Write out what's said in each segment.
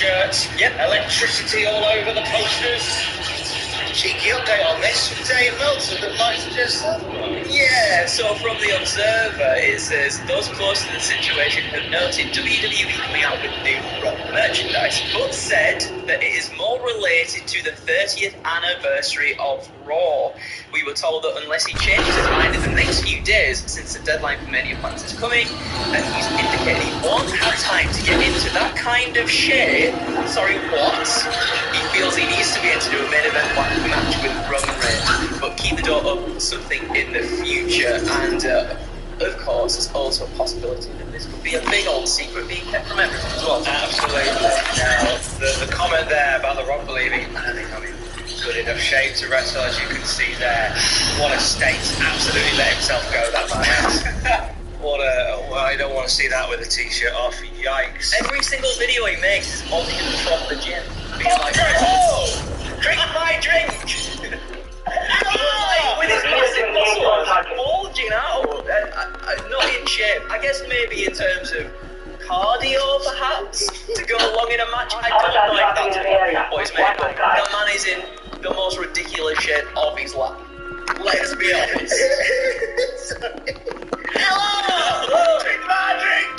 shirts, electricity all over the posters. Cheeky update on this from Dave Meltzer that might suggest otherwise. Yeah, so from the Observer, it says those close to the situation have noted WWE coming out with new Raw merchandise, but said that it is more related to the 30th anniversary of Raw. We were told that unless he changes his mind in the next few days, since the deadline for Mania plans is coming, and he's indicated he won't have time to get into that kind of shape. Sorry, what? He feels he needs to be able to do a main event match with Roman Reigns, but keep the door open for something in the future. And of course, there's also a possibility that this could be a big old secret being kept from everyone as well. Absolutely. Now, the comment there about The Rock believing, I think I'm in good enough shape to wrestle, as you can see there. What a state. Absolutely let himself go, that man. I don't want to see that with a t-shirt off. Yikes. Every single video he makes is holding him from the gym. Being like, drink my drink! With his massive muscles bulging out, not in shape. I guess maybe in terms of cardio, perhaps, to go along in a match. I don't know if that's what he's made of. The man is in the most ridiculous shape of his life. Let's be honest. Hello! Drink my drink!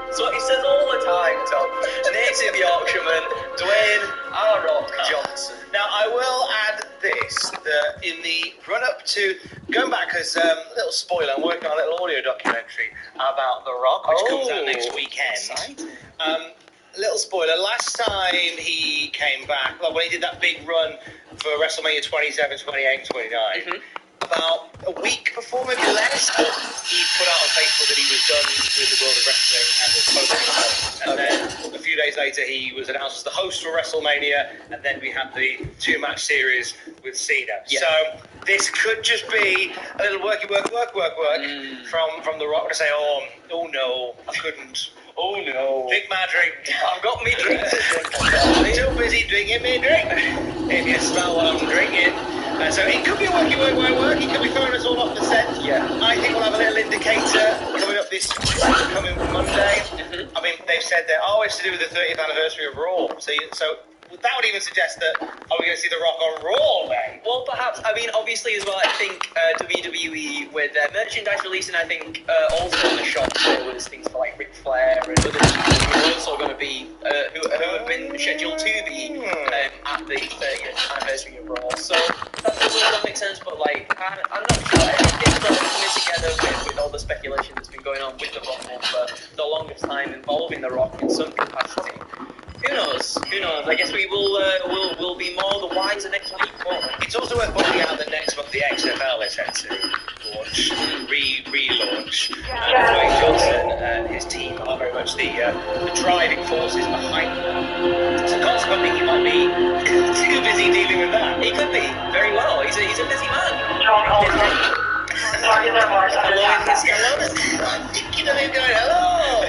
That's what he says all the time, Tom. Native Yorkshireman, Dwayne R. Rock Johnson. Now, I will add this, that in the run-up to, going back as a little spoiler, I'm working on a little audio documentary about The Rock, which comes out next weekend. Little spoiler, last time he came back, like when he did that big run for WrestleMania 27, 28, and 29, about a week before, maybe less, he put out on Facebook that he was done with the world of wrestling and was hosting. And then a few days later, he was announced as the host for WrestleMania, and then we had the two-match series with Cena. Yeah. So this could just be a little work from The Rock to say, oh no, I couldn't. Oh no. Drink my drink. I've got me drink to drink. I'm too busy drinking me drink. If you smell what I'm drinking. So it could be work. He could be throwing us all off the scent. Yeah. I think we'll have a little indicator coming up this coming Monday. I mean, they've said that, it's to do with the 30th anniversary of Raw. So that would even suggest that, are we going to see The Rock on Raw, mate? Well, perhaps. I mean, obviously, as well, I think WWE, with their merchandise releasing, I think also in the shop there was things for like Ric Flair and other people who are also going to be, who have been scheduled to be at the 30th anniversary of Raw. So that doesn't make sense, but like, I'm not sure. Everything's sort of coming together with all the speculation that's been going on with The Rock for the longest time involving The Rock in some capacity. Who knows? I guess we will be more the wiser next week. It's also worth pointing out that next month the XFL is set to launch, relaunch. Dwayne Johnson and his team are very much the driving forces behind that. So consequently, he might be too busy dealing with that. He could be, very well. He's a busy man. Hello. I'm thinking of him going, hello.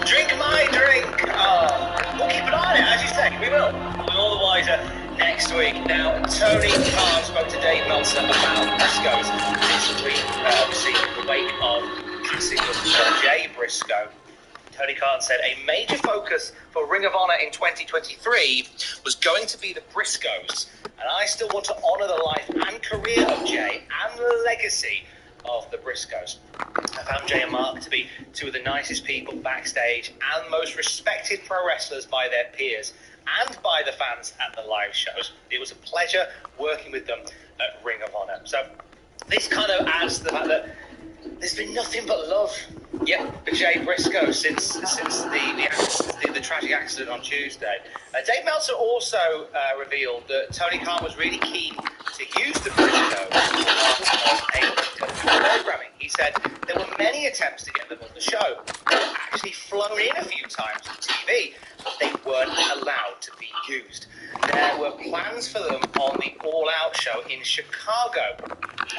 Drink my drink. We'll keep an eye on it, as you say. We will. We'll be all the wiser next week. Now, Tony Khan spoke to Dave Meltzer about Briscoes this week, obviously in the wake of passing of Jay Briscoe. Tony Khan said a major focus for Ring of Honor in 2023 was going to be the Briscoes, and I still want to honour the life and career of Jay and the legacy of the Briscoes. I found Jay and Mark to be two of the nicest people backstage and most respected pro wrestlers by their peers and by the fans at the live shows. It was a pleasure working with them at Ring of Honor. So this kind of adds to the fact that there's been nothing but love for Jay Briscoe since the tragic accident on Tuesday. Dave Meltzer also revealed that Tony Khan was really keen to use the Briscoes as programming. He said there were many attempts to get them on the show. They were actually flown in a few times on TV, but they weren't allowed to be used. There were plans for them on the All Out show in Chicago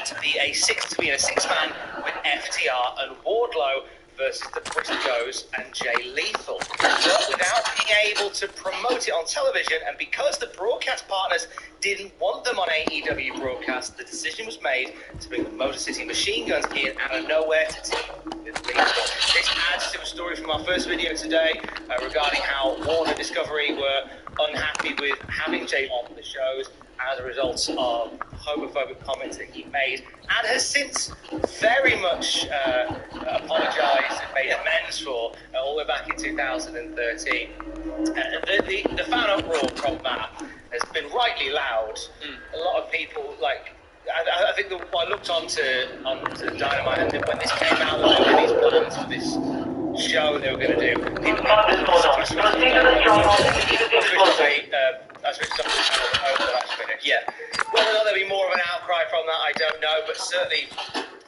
to be in a six-man with FTR and Wardlow versus the Briscoes and Jay Lethal. But without being able to promote it on television, and because the broadcast partners didn't want them on AEW broadcast, the decision was made to bring the Motor City Machine Guns in out of nowhere to team with Lethal. This adds to a story from from our first video today regarding how Warner Discovery were unhappy with having Jay on the shows as a result of homophobic comments that he made, and has since very much apologised and made amends for all the way back in 2013. The fan uproar from that has been rightly loud. A lot of people, like, I think I looked onto Dynamite, and when this came out, that there were these plans for this show they were going to do. People yeah. Whether or not there'll be more of an outcry from that, I don't know, but certainly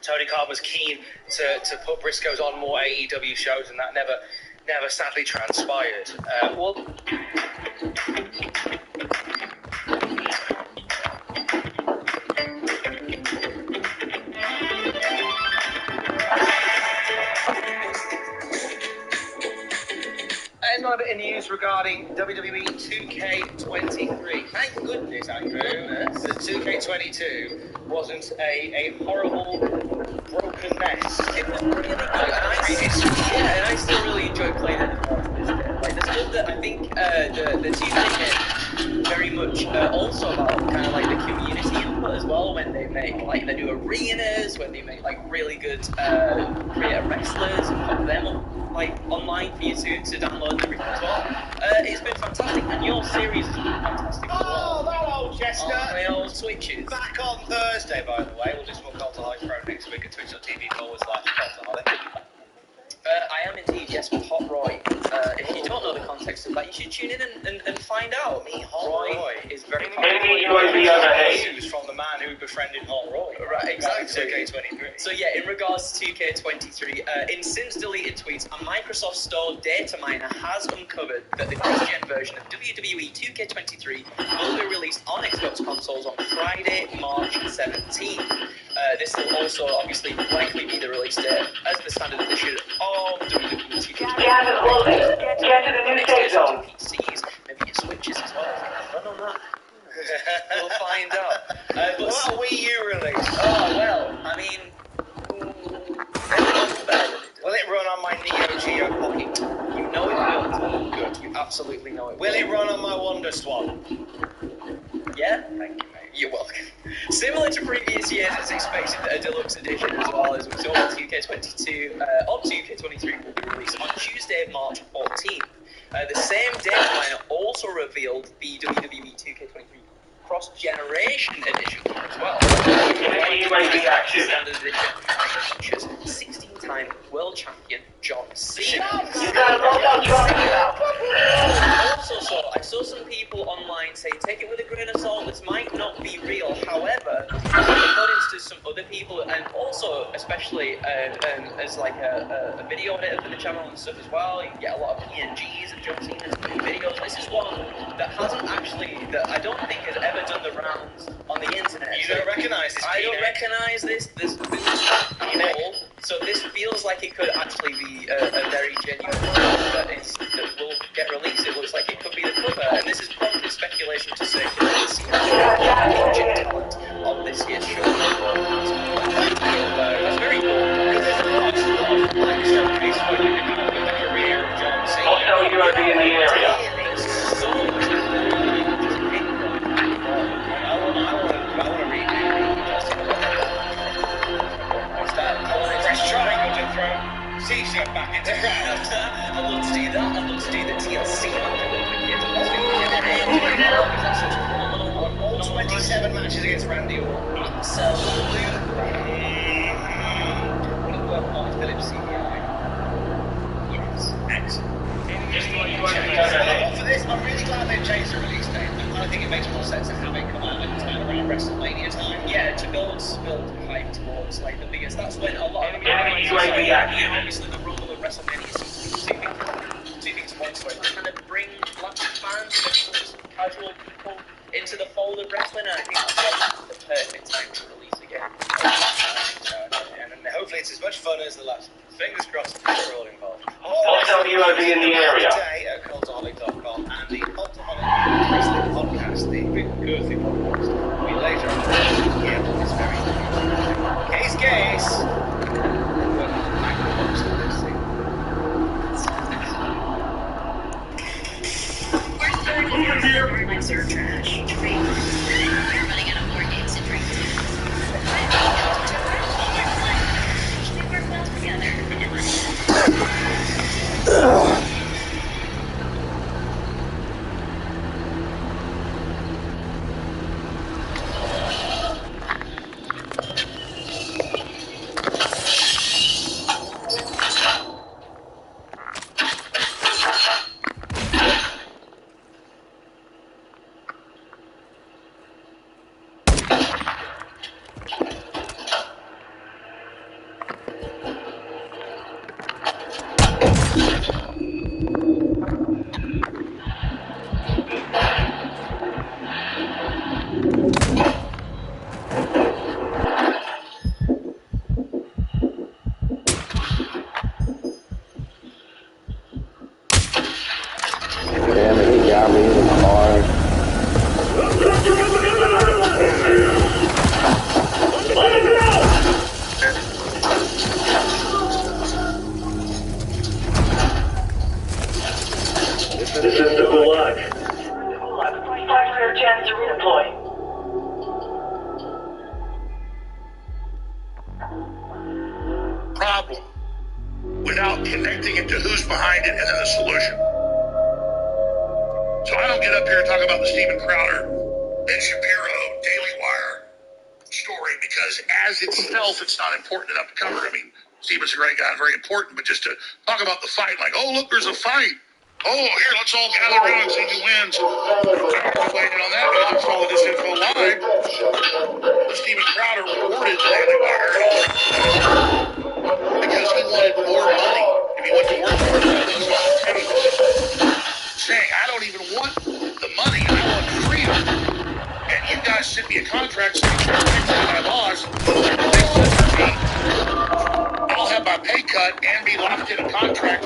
Tony Khan was keen to put Briscoes on more AEW shows, and that never sadly transpired. In news regarding WWE 2K23. Thank goodness, Andrew, that 2K22 wasn't a horrible, broken mess. It was really good, and I still really enjoy playing it to this day. Like, the stuff that I think the 2K game very much also about kind of like the community input as well, when they make like they do arenas, when they make like really good creative wrestlers and put them up like online for you to download and everything as well. It's been fantastic, and your series has been fantastic as well. Oh, that old Chester! My old Switches. Back on Thursday, by the way. We'll do some more Cultaholic Pro next week at twitch.tv/Cultaholic. I am indeed, yes, with Hot Roy. If you don't know the context of that, you should tune in and find out. Hot Roy is very Enemy UAV overhead. News from the man who befriended Hot Roy. Right, exactly. 2K23. So yeah, in regards to 2K23, in since deleted tweets, a Microsoft Store data miner has uncovered that the cross-gen version of WWE 2K23 will be released on Xbox consoles on Friday, March 17th. This will also obviously likely be the release date as the standard edition of WWE 2K23. Get to the new safe zone. PCs, maybe your Switches as well. Run on that. We'll find out. What a Wii U release? Oh, well, I mean, Will it run on my Neo Geo Pocket? you know it will. Good, you absolutely know it Will it run on my Wonder Swan? Yeah? Thank you, mate. You're welcome. Similar to previous years, it's expected that a deluxe edition, as well as we saw on 2K22, on 2K23 will be released on Tuesday, March 14th. The same data miner also revealed the WWE 2K23 cross-generation edition as well. UAV action. Standard edition features 16-time world champion John Cena. You got a bulldog truck now. I saw some people online say, take it with a grain of salt, this might not be real. However, according to some other people, and also especially as like a video editor for the channel and stuff as well, you can get a lot of PNGs of John Cena's videos. This is one that hasn't actually, that I don't think has ever done the rounds on the internet. You don't recognise this? I don't recognise this. This so this feels like it could actually be a very genuine that will get released. It looks like it could be the cover, and this is probably speculation to circulate the Asian talent of this year's show. It's very cool. Because there's a lot of like showcase for you to with the career of John Cena. Hostile UAV in the area. So much to I want to read press triangle to throw CC back into ground. I'd love to do that. I'd love to do the TLC. All 27 matches against Randy Orton. Absolutely. Well, Mark Phillips CGI. Yes, excellent. For this, I'm really glad they've changed the release date. I think it makes more sense to have it come out at time around WrestleMania time. Yeah, to build hype towards like the biggest. That's when a lot of Enemy UAV action. obviously the Rumble and WrestleMania seems to be two things at once, where it's kind of bring lots of fans, just casual people into the fold of wrestling, and I think that's the perfect time to release again. And hopefully it's as much fun as the last. Fingers crossed we're all involved. Hostile UAV in the area. Today at cultaholic.com and the Cultaholic Wrestling Podcast, the big girthy podcast, will be later on here on this very case. Well, I will post this thing. Damn it, he got me in the car. This is the Gulag. Gulag, 45 clear chance to redeploy. Problem without connecting it to who's behind it and then the solution. So I don't get up here and talk about the Steven Crowder, Ben Shapiro, Daily Wire story because as itself, it's not important enough to cover. I mean, Steven's a great guy, very important, but just to talk about the fight, like, oh, look, there's a fight. Oh, here, let's all gather around and see who wins. Waiting on that because it's all this info live. Steven Crowder reported the Daily Wire because he wanted more money. If he went to work for it, he was on the tape saying, I don't even want the money, I want freedom. And you guys sent me a contract saying, my boss, they said to me, I'll have my pay cut and be locked in a contract. I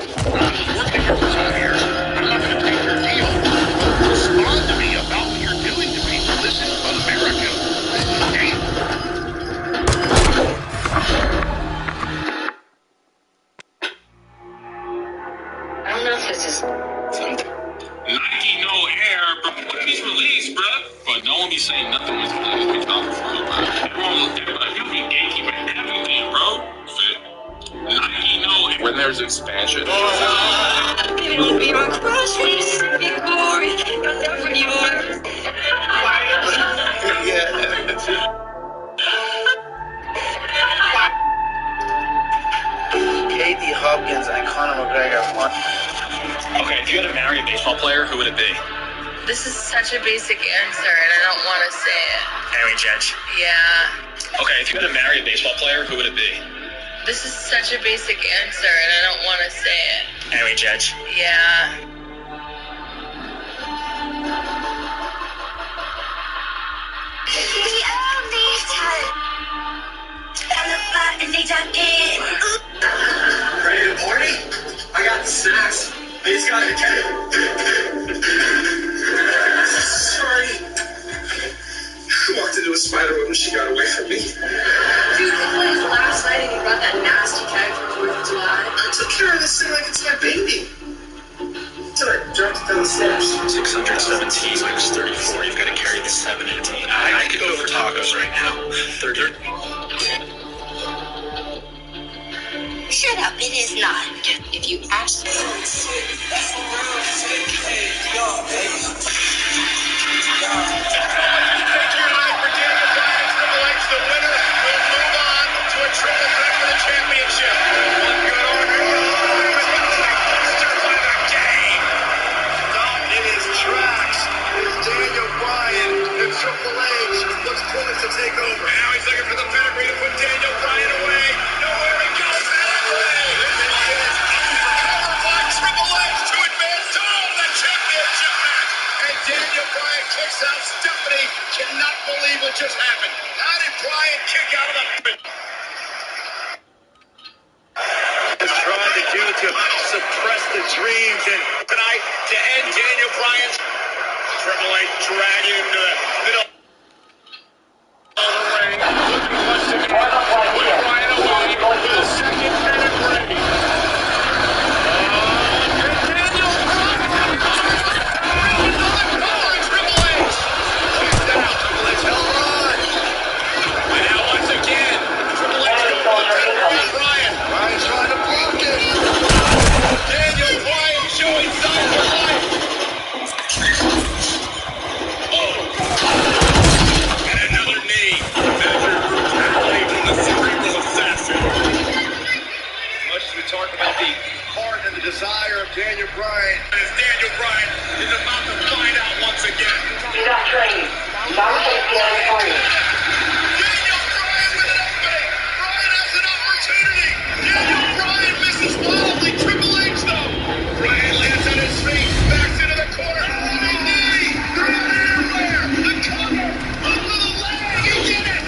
was working here for 2 years. I'm not going to take your deal. Respond to me about what you're doing to people. This is un-American. This is hate. I don't know if this is... Nike no air, but he's released, bro. But no one be saying nothing when he's talking for real, bro. Everybody, he'll be gatekeeping everything, bro. Nike no air. When there's expansion. It won't be my crush, it's big glory. You'll never be yours. Katie Hopkins and Conor McGregor won. Okay, if you had to marry a baseball player, who would it be? This is such a basic answer, and I don't want to say it. Aaron Judge. Yeah. Okay, if you had to marry a baseball player, who would it be? This is such a basic answer, and I don't want to say it. Aaron Judge. Yeah. Ready to party? I got the snacks. I just got to Sorry. I walked into a spider web and she got away from me. Dude, we played last night and you brought that nasty keg from 4th of July. I took care of this thing like it's my baby. Until I jumped down the stairs. 617 minus 34. You've got to carry the 7 and 10. I could go for tacos right now. 30. Shut up, it is not. If you ask To take over. Now he's looking for the pedigree to put Daniel Bryan away. Nowhere to go. This is overcovered by Triple H to advance to the championship match. And Daniel Bryan kicks out Stephanie. Cannot believe what just happened. How did Bryan kick out of the pit? Has tried to do to suppress the dreams, and tonight to end Daniel Bryan's Triple H dragging him to the middle. Daniel desire of Daniel Bryan. As Daniel Bryan is about to find out once again. He's not training. Not safety on training. Daniel Bryan with an opening. Bryan has an opportunity. Daniel Bryan misses wildly. Triple H though. Bryan lands on his feet. Backs into the corner. Running knee. They're out everywhere. The cover. Up to the leg. He did it.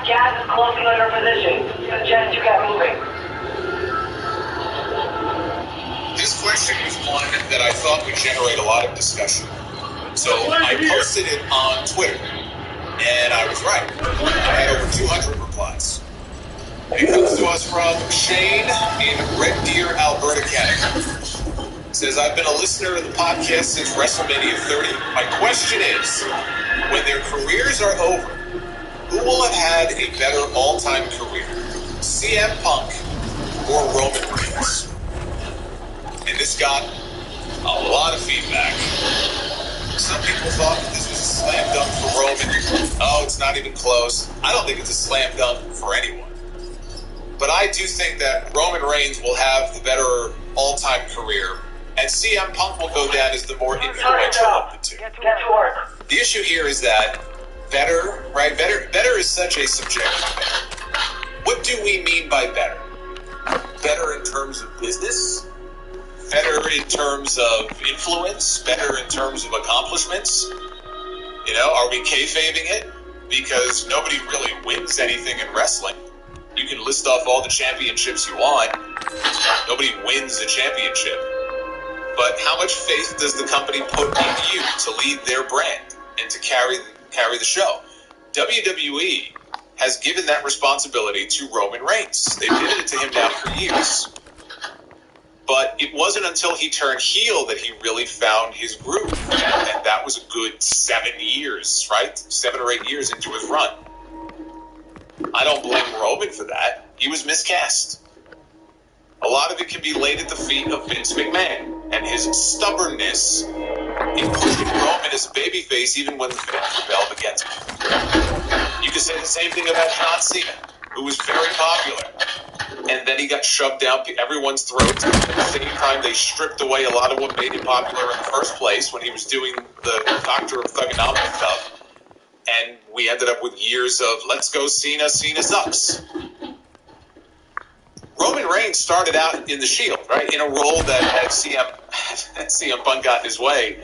Gas is closing on her position. Suggest you get moving. This question was one that I thought would generate a lot of discussion. So I posted it on Twitter, and I was right. I had over 200 replies. It comes to us from Shane in Red Deer, Alberta, Canada. It says, I've been a listener of the podcast since WrestleMania 30. My question is, when their careers are over, who will have had a better all-time career, CM Punk or Roman Reigns? And this got a lot of feedback. Some people thought that this was a slam dunk for Roman. Oh, it's not even close. I don't think it's a slam dunk for anyone. But I do think that Roman Reigns will have the better all-time career, and CM Punk will go down as the more influential of the two. Get to work. The issue here is that better, right? Better is such a subjective thing. What do we mean by better? Better in terms of business? Better in terms of influence? Better in terms of accomplishments? You know, are we kayfabing it? Because nobody really wins anything in wrestling. You can list off all the championships you want. Nobody wins a championship. But how much faith does the company put in you to lead their brand and to carry the show? WWE has given that responsibility to Roman Reigns. They've given it to him now for years. But it wasn't until he turned heel that he really found his groove. And that was a good 7 years, right? 7 or 8 years into his run. I don't blame Roman for that. He was miscast. A lot of it can be laid at the feet of Vince McMahon and his stubbornness in pushing Roman as a babyface even when the fans rebelled against him. You could say the same thing about John Cena, who was very popular. And then he got shoved down everyone's throats. At the same time, they stripped away a lot of what made him popular in the first place when he was doing the Doctor of Thugonomics stuff. And we ended up with years of, let's go Cena, Cena sucks. Roman Reigns started out in the Shield, right? In a role that had CM Punk gotten his way,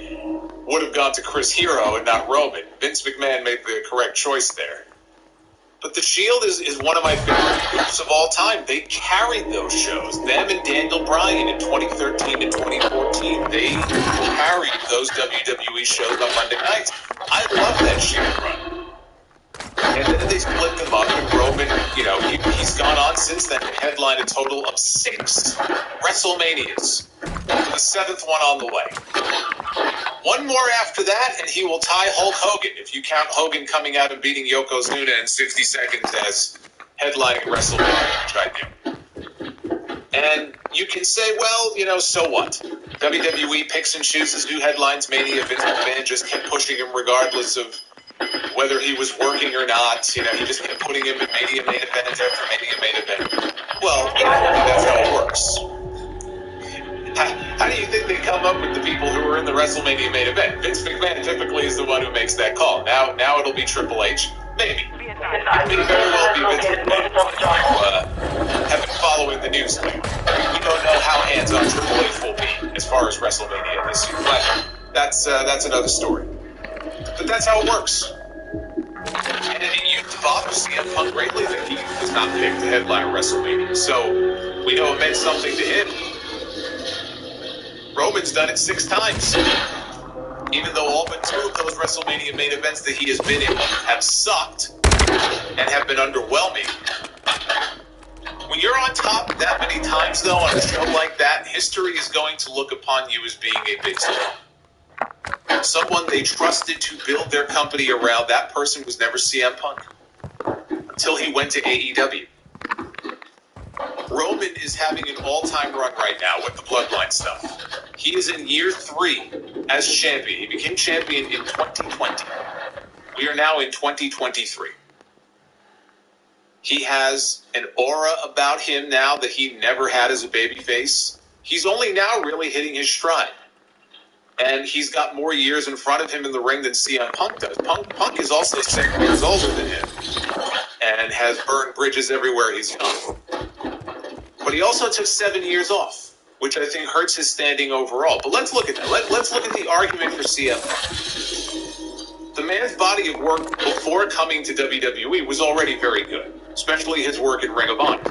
would have gone to Chris Hero and not Roman. Vince McMahon made the correct choice there. But the Shield is one of my favorite groups of all time. They carried those shows. Them and Daniel Bryan in 2013 and 2014. They carried those WWE shows on Monday nights. I love that Shield run. And then they split them up, and Roman, you know, he's gone on since then to headline a total of 6 WrestleManias, with the 7th one on the way. One more after that, and he will tie Hulk Hogan, if you count Hogan coming out and beating Yokozuna in 60 seconds as headlining WrestleMania, which I do. And you can say, well, you know, so what? WWE picks and chooses who headlines Mania. Vince McMahon just kept pushing him regardless of whether he was working or not. You know, he just kept putting him in Mania main event after Mania main event. Well, you know, that's how it works. How do you think they come up with the people who are in the WrestleMania main event? Vince McMahon typically is the one who makes that call. Now it'll be Triple H. Maybe. It may very well be Vince McMahon. Have been following the news lately. We don't know how hands-on Triple H will be as far as WrestleMania this year. But that's another story. But that's how it works. And it used to bother CM Punk greatly that he was not picked to headline WrestleMania. So we know it meant something to him. Roman's done it 6 times. Even though all but 2 of those WrestleMania main events that he has been in have sucked and have been underwhelming. When you're on top that many times, though, on a show like that, history is going to look upon you as being a big star. someone they trusted to build their company around, that person was never CM Punk until he went to AEW. Roman is having an all-time run right now with the Bloodline stuff. He is in year 3 as champion. He became champion in 2020. We are now in 2023. He has an aura about him now that he never had as a babyface. He's only now really hitting his stride. And he's got more years in front of him in the ring than CM Punk does. Punk is also 7 years older than him and has burned bridges everywhere he's gone. But he also took 7 years off, which I think hurts his standing overall. But let's look at that. Let's look at the argument for CM Punk. The man's body of work before coming to WWE was already very good, especially his work in Ring of Honor.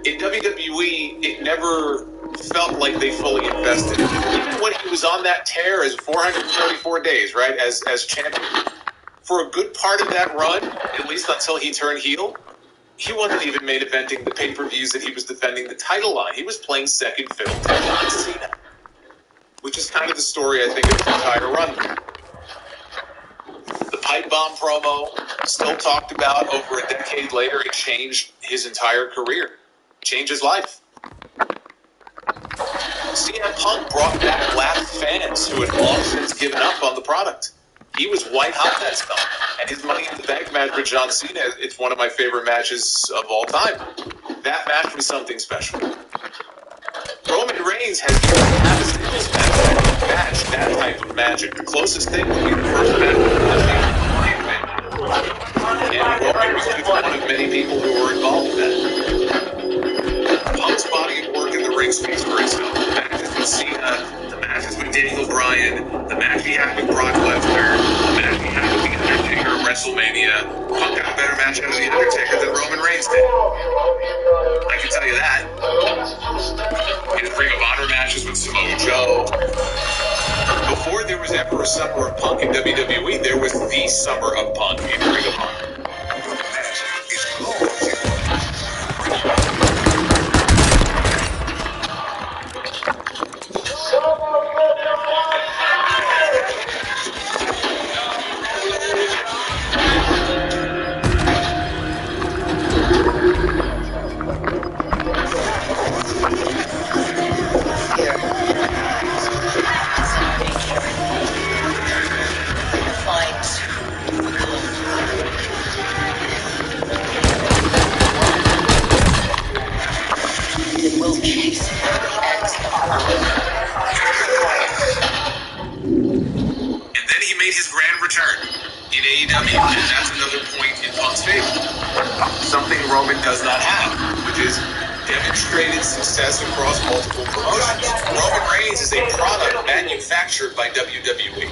In WWE, it never felt like they fully invested in him. Even when he was on that tear as 434 days, right, as champion, for a good part of that run, at least until he turned heel, he wasn't even main eventing the pay-per-views that he was defending the title on. He was playing second fiddle to John Cena, which is kind of the story, I think, of his entire run. The pipe bomb promo, still talked about over a decade later, it changed his entire career, changed his life. CM Punk brought back lapsed fans who had long since given up on the product. He was white hot that stuff. And his Money in the Bank match with John Cena, it's one of my favorite matches of all time. That match was something special. Roman Reigns has yet to have a singles match that type of magic. The closest thing would be the first match with and Roman was just one of many people who were involved in that. Punk's body of work in the ring speaks for itself. The matches with Cena, the matches with Daniel Bryan, the match he had with Brock Lesnar, the match he had with The Undertaker at WrestleMania. Punk got a better match out of The Undertaker than Roman Reigns did. I can tell you that. His Ring of Honor matches with Samoa Joe. Before there was ever a Summer of Punk in WWE, there was the Summer of Punk in Ring of Honor. Roman does not have, which is demonstrated success across multiple promotions. Roman Reigns is a product manufactured by WWE.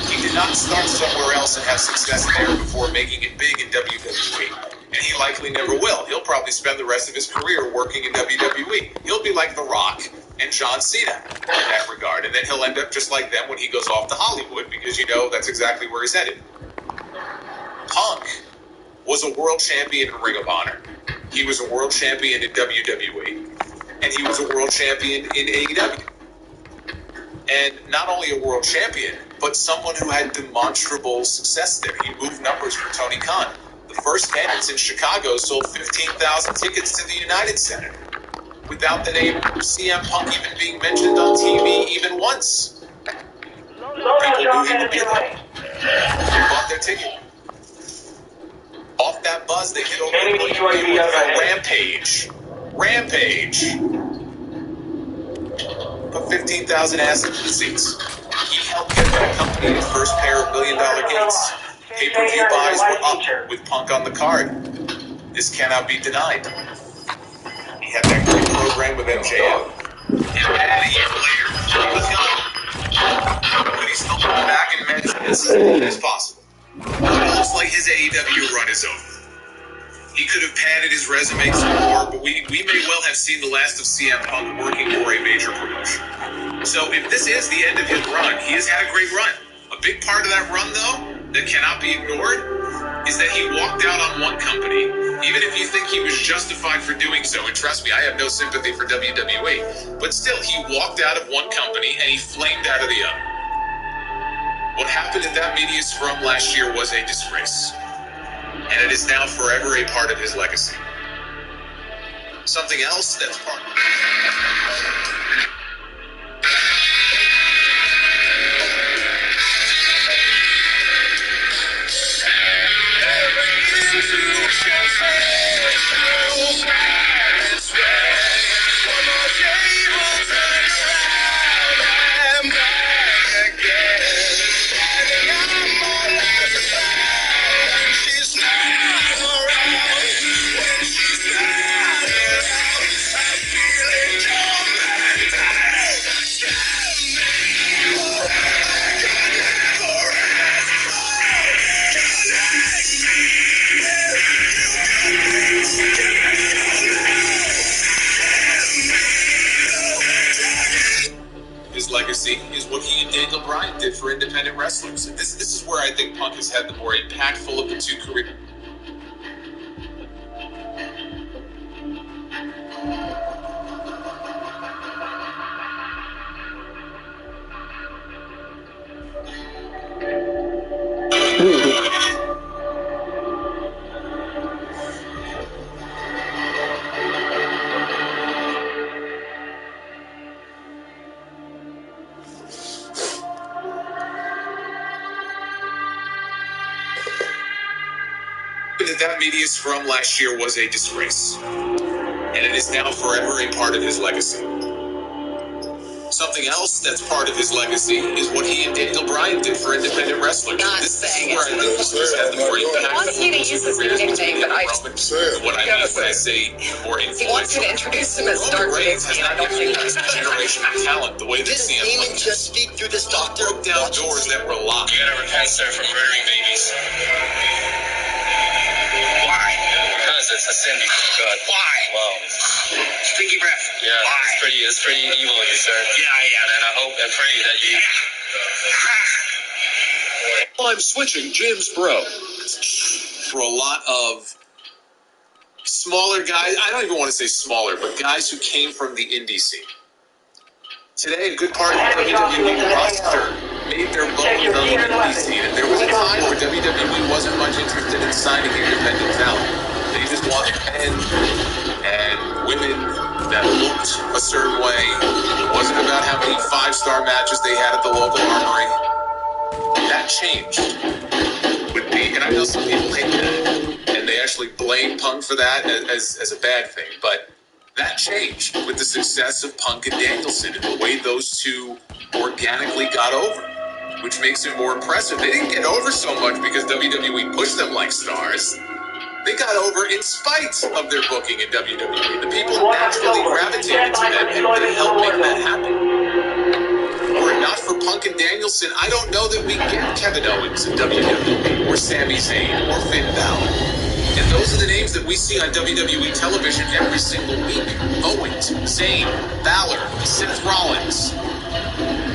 He did not start somewhere else and have success there before making it big in WWE. And he likely never will. He'll probably spend the rest of his career working in WWE. He'll be like The Rock and John Cena in that regard. And then he'll end up just like them when he goes off to Hollywood, because you know that's exactly where he's headed. Punk was a world champion in Ring of Honor. He was a world champion in WWE. And he was a world champion in AEW. And not only a world champion, but someone who had demonstrable success there. He moved numbers for Tony Khan. The first entrance in Chicago sold 15,000 tickets to the United Center, without the name CM Punk even being mentioned on TV even once. People knew he would be there. They bought their ticket. Off that buzz, they hit over a Rampage. Put 15,000 asses in the seats. He helped get that company its first pair of $1 million gates. Pay-per-view buys were up with Punk on the card. This cannot be denied. He had that great program with MJF. And a year later, he was gone. But he's still coming back and mentioned as soon as possible. It looks like his AEW run is over. He could have padded his resume some more, but we may well have seen the last of CM Punk working for a major promotion. So if this is the end of his run, he has had a great run. A big part of that run, though, that cannot be ignored, is that he walked out on one company, even if you think he was justified for doing so. And trust me, I have no sympathy for WWE. But still, he walked out of one company and he flamed out of the other. What happened at that media scrum last year was a disgrace, and it is now forever a part of his legacy. Something else that's part of his legacy is what he and Daniel Bryan did for independent wrestlers. And this is where I think Punk has had the more impactful of the two careers. That media scrum last year was a disgrace, and it is now forever a part of his legacy. Something else that's part of his legacy is what he and Daniel Bryan did for independent wrestlers. This is where I think Punk has had the more impactful. He wants you to use his new nickname, but I just... What I mean when I say more influential. He wants you to introduce him as Dark Reigns has I not don't given think this generation of talent the way that CM Punk just speak through this doctor. broke down doors that were locked. You gotta repent, sir, for murdering babies. Why? Because it's a sin before God. Why? Well, stinky breath. Yeah, why? It's pretty evil of you, sir. Yeah, and I hope and pray that you... I'm switching James Bro. For a lot of smaller guys, I don't even want to say smaller, but guys who came from the indie scene. Today, a good part of the WWE roster made their bones on the indie scene, and there was a time where WWE wasn't much interested in signing independent talent. They just wanted men and women that looked a certain way. It wasn't about how many 5-star matches they had at the local armory. That changed. And I know some people hate that, and they actually blame Punk for that as a bad thing, but that changed with the success of Punk and Danielson and the way those two organically got over, which makes it more impressive. They didn't get over so much because WWE pushed them like stars. They got over in spite of their booking in WWE. The people naturally gravitated to them and helped make that happen. Were it not for Punk and Danielson, I don't know that we get Kevin Owens in WWE, or Sami Zayn, or Finn Balor. And those are the names that we see on WWE television every single week. Owens, Zayn, Balor, Seth Rollins.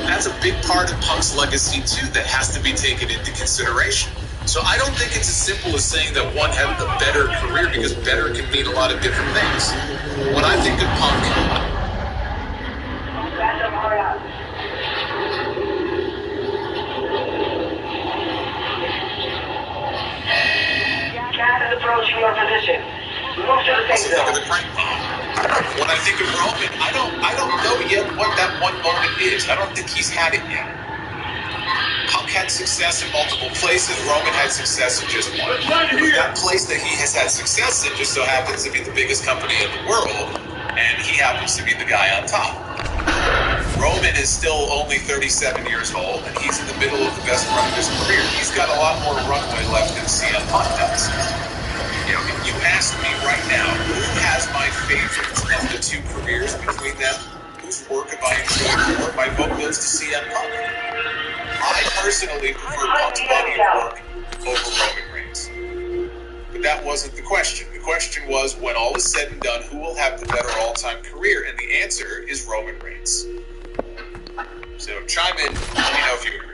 That's a big part of Punk's legacy, too, that has to be taken into consideration. So I don't think it's as simple as saying that one had the better career, because better can mean a lot of different things. When I think of Punk... Approaching your position. Move to the safe zone. When I think of Roman, I don't know yet what that one moment is. I don't think he's had it yet. Punk had success in multiple places. Roman had success in just one. That place that he has had success in just so happens to be the biggest company in the world, and he happens to be the guy on top. Roman is still only 37 years old, and he's in the middle of the best run of his career. He's got a lot more runway left than CM Punk does. You know, if you ask me right now, who has my favorite of the two careers between them, whose work have I enjoyed more, my vote goes to CM Punk. I personally prefer Punk's body of work over Roman Reigns. But that wasn't the question. The question was, when all is said and done, who will have the better all-time career? And the answer is Roman Reigns. So chime in, let me know if you agree.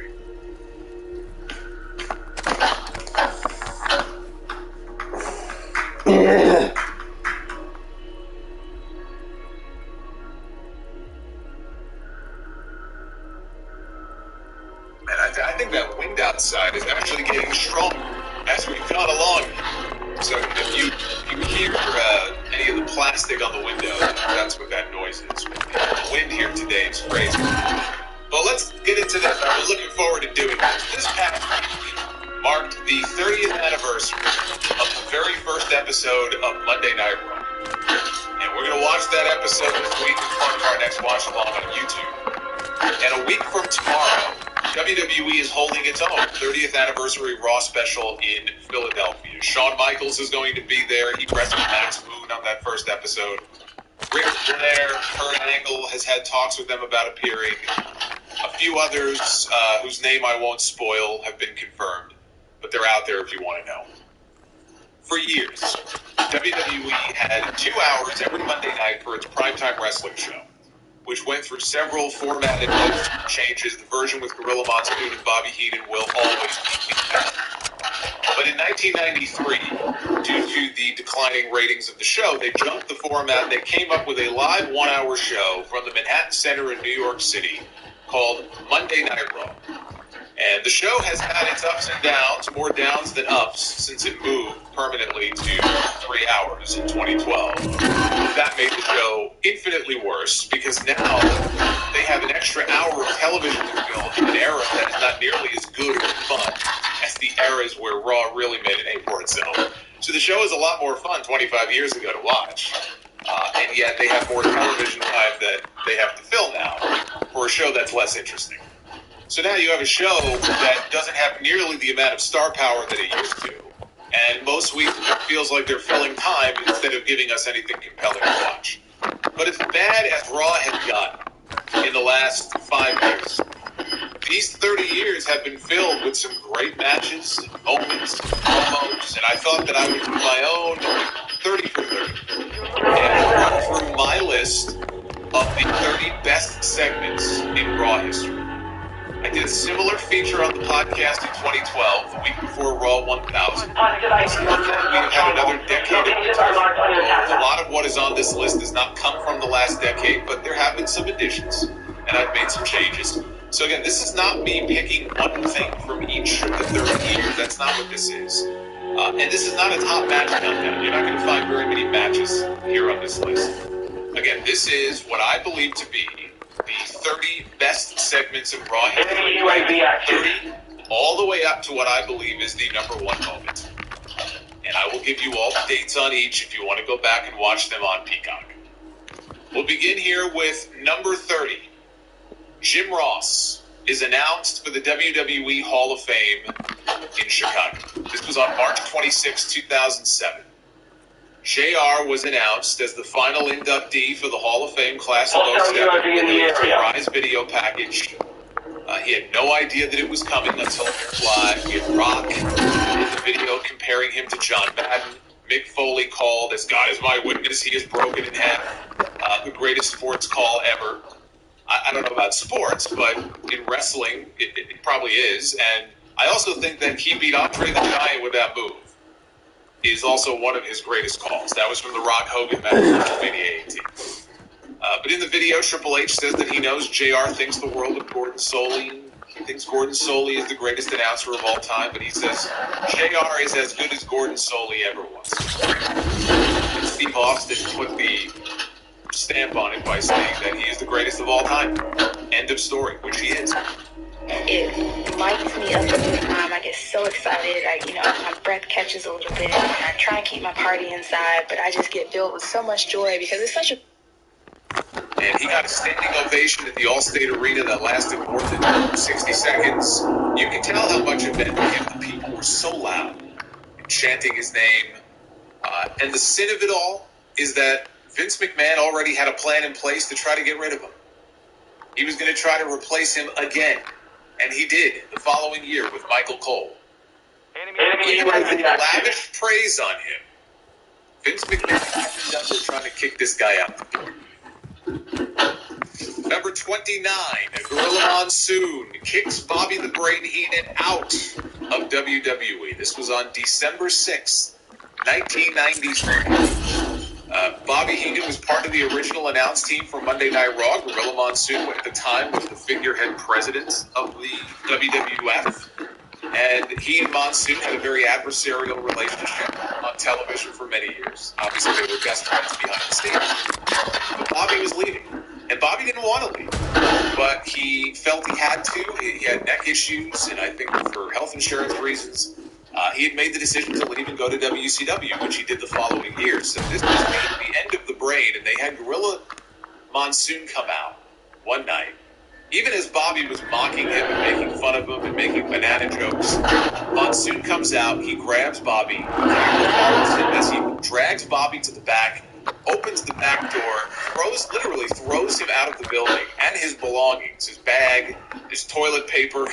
Man, I think that along. So if you hear any of the plastic on the window, that's what that noise is. The wind here today is crazy. But let's get into this. I'm looking forward to doing this. This past week marked the 30th anniversary of the very first episode of Monday Night Raw. And we're going to watch that episode this week as part of our next watch along on YouTube. And a week from tomorrow, WWE is holding its own 30th anniversary Raw special in Philadelphia. Shawn Michaels is going to be there. He wrestled Max Moon on that first episode. Ric Flair, Kurt Angle has had talks with them about appearing. A few others whose name I won't spoil have been confirmed, but they're out there if you want to know. For years, WWE had 2 hours every Monday night for its primetime wrestling show, which went through several formatted changes. The version with Gorilla Monsoon and Bobby Heenan will always be better. But in 1993, due to the declining ratings of the show, they jumped the format. They came up with a live 1-hour show from the Manhattan Center in New York City called Monday Night Raw. And the show has had its ups and downs, more downs than ups, since it moved permanently to 3 hours in 2012. That made the show infinitely worse, because now they have an extra hour of television to fill in an era that is not nearly as good or fun as the eras where Raw really made a name for itself. So the show is a lot more fun 25 years ago to watch, and yet they have more television time that they have to fill now for a show that's less interesting. So now you have a show that doesn't have nearly the amount of star power that it used to. And most weeks it feels like they're filling time instead of giving us anything compelling to watch. But as bad as Raw has gotten in the last 5 years, these 30 years have been filled with some great matches, moments, promos, and I thought that I would do my own 30 for 30 and run through my list of the 30 best segments in Raw history. I did a similar feature on the podcast in 2012, the week before Raw 1000. We've had another decade of return. A lot of what is on this list does not come from the last decade, but there have been some additions, and I've made some changes. So again, this is not me picking one thing from each of the 30 years. That's not what this is. And this is not a top match countdown. You're not going to find very many matches here on this list. Again, this is what I believe to be the 30 best segments of Raw history, 30 all the way up to what I believe is the number one moment. And I will give you all the dates on each if you want to go back and watch them on Peacock. We'll begin here with number 30. Jim Ross is announced for the WWE Hall of Fame in Chicago. This was on March 26, 2007. JR was announced as the final inductee for the Hall of Fame class of 07 with a surprise video package. He had no idea that it was coming until it was live. We had Rock in the video comparing him to John Madden. Mick Foley called, "As God is my witness, he is broken in half." The greatest sports call ever. I don't know about sports, but in wrestling, it probably is. And I also think that he beat Andre the Giant with that move is also one of his greatest calls. That was from the Rock Hogan match in WrestleMania 18. But in the video, Triple H says that he knows JR thinks the world of Gordon Solie. He thinks Gordon Solie is the greatest announcer of all time, but he says JR is as good as Gordon Solie ever was. And Steve Austin put the stamp on it by saying that he is the greatest of all time. End of story, which he is. It lights me up every time. I get so excited. My breath catches a little bit. And I try and keep my party inside, but I just get filled with so much joy because it's such a... And he got a standing ovation at the Allstate Arena that lasted more than 60 seconds. You can tell how much it meant to him. The people were so loud, chanting his name. And the sin of it all is that Vince McMahon already had a plan in place to try to get rid of him. He was going to try to replace him again. And he did the following year with Michael Cole. Even with lavish praise on him, Vince McMahon ended up trying to kick this guy out the door. Number 29, Gorilla Monsoon kicks Bobby the Brain Heenan out of WWE. This was on December 6th, 1993. Bobby Heenan was part of the original announce team for Monday Night Raw. Gorilla Monsoon, at the time, was the figurehead president of the WWF. And he and Monsoon had a very adversarial relationship on television for many years. Obviously, they were best friends behind the scenes. But Bobby was leaving. And Bobby didn't want to leave. But he felt he had to. He had neck issues, and I think for health insurance reasons, he had made the decision to leave and go to WCW, which he did the following year. So this was the end of the brain, and they had Gorilla Monsoon come out one night. Even as Bobby was mocking him and making fun of him and making banana jokes, Monsoon comes out, he grabs Bobby, as he drags Bobby to the back, opens the back door, literally throws him out of the building and his belongings, his bag, his toilet paper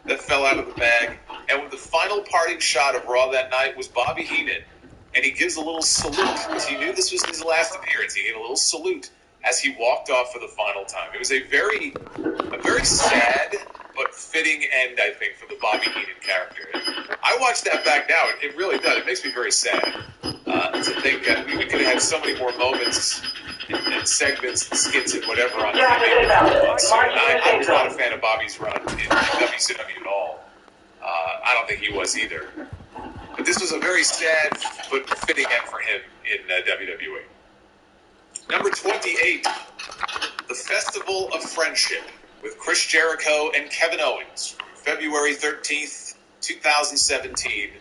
that fell out of the bag. And with the final parting shot of Raw that night was Bobby Heenan, and he gives a little salute because he knew this was his last appearance. He gave a little salute as he walked off for the final time. It was a very sad but fitting end, I think, for the Bobby Heenan character. I watch that back now. It really does. It makes me very sad to think that we could have had so many more moments and segments and skits and whatever on TV. I was not a fan of Bobby's run in WCW at all. I don't think he was either. But this was a very sad but fitting end for him in WWE. Number 28, the Festival of Friendship with Chris Jericho and Kevin Owens from February 13th, 2017.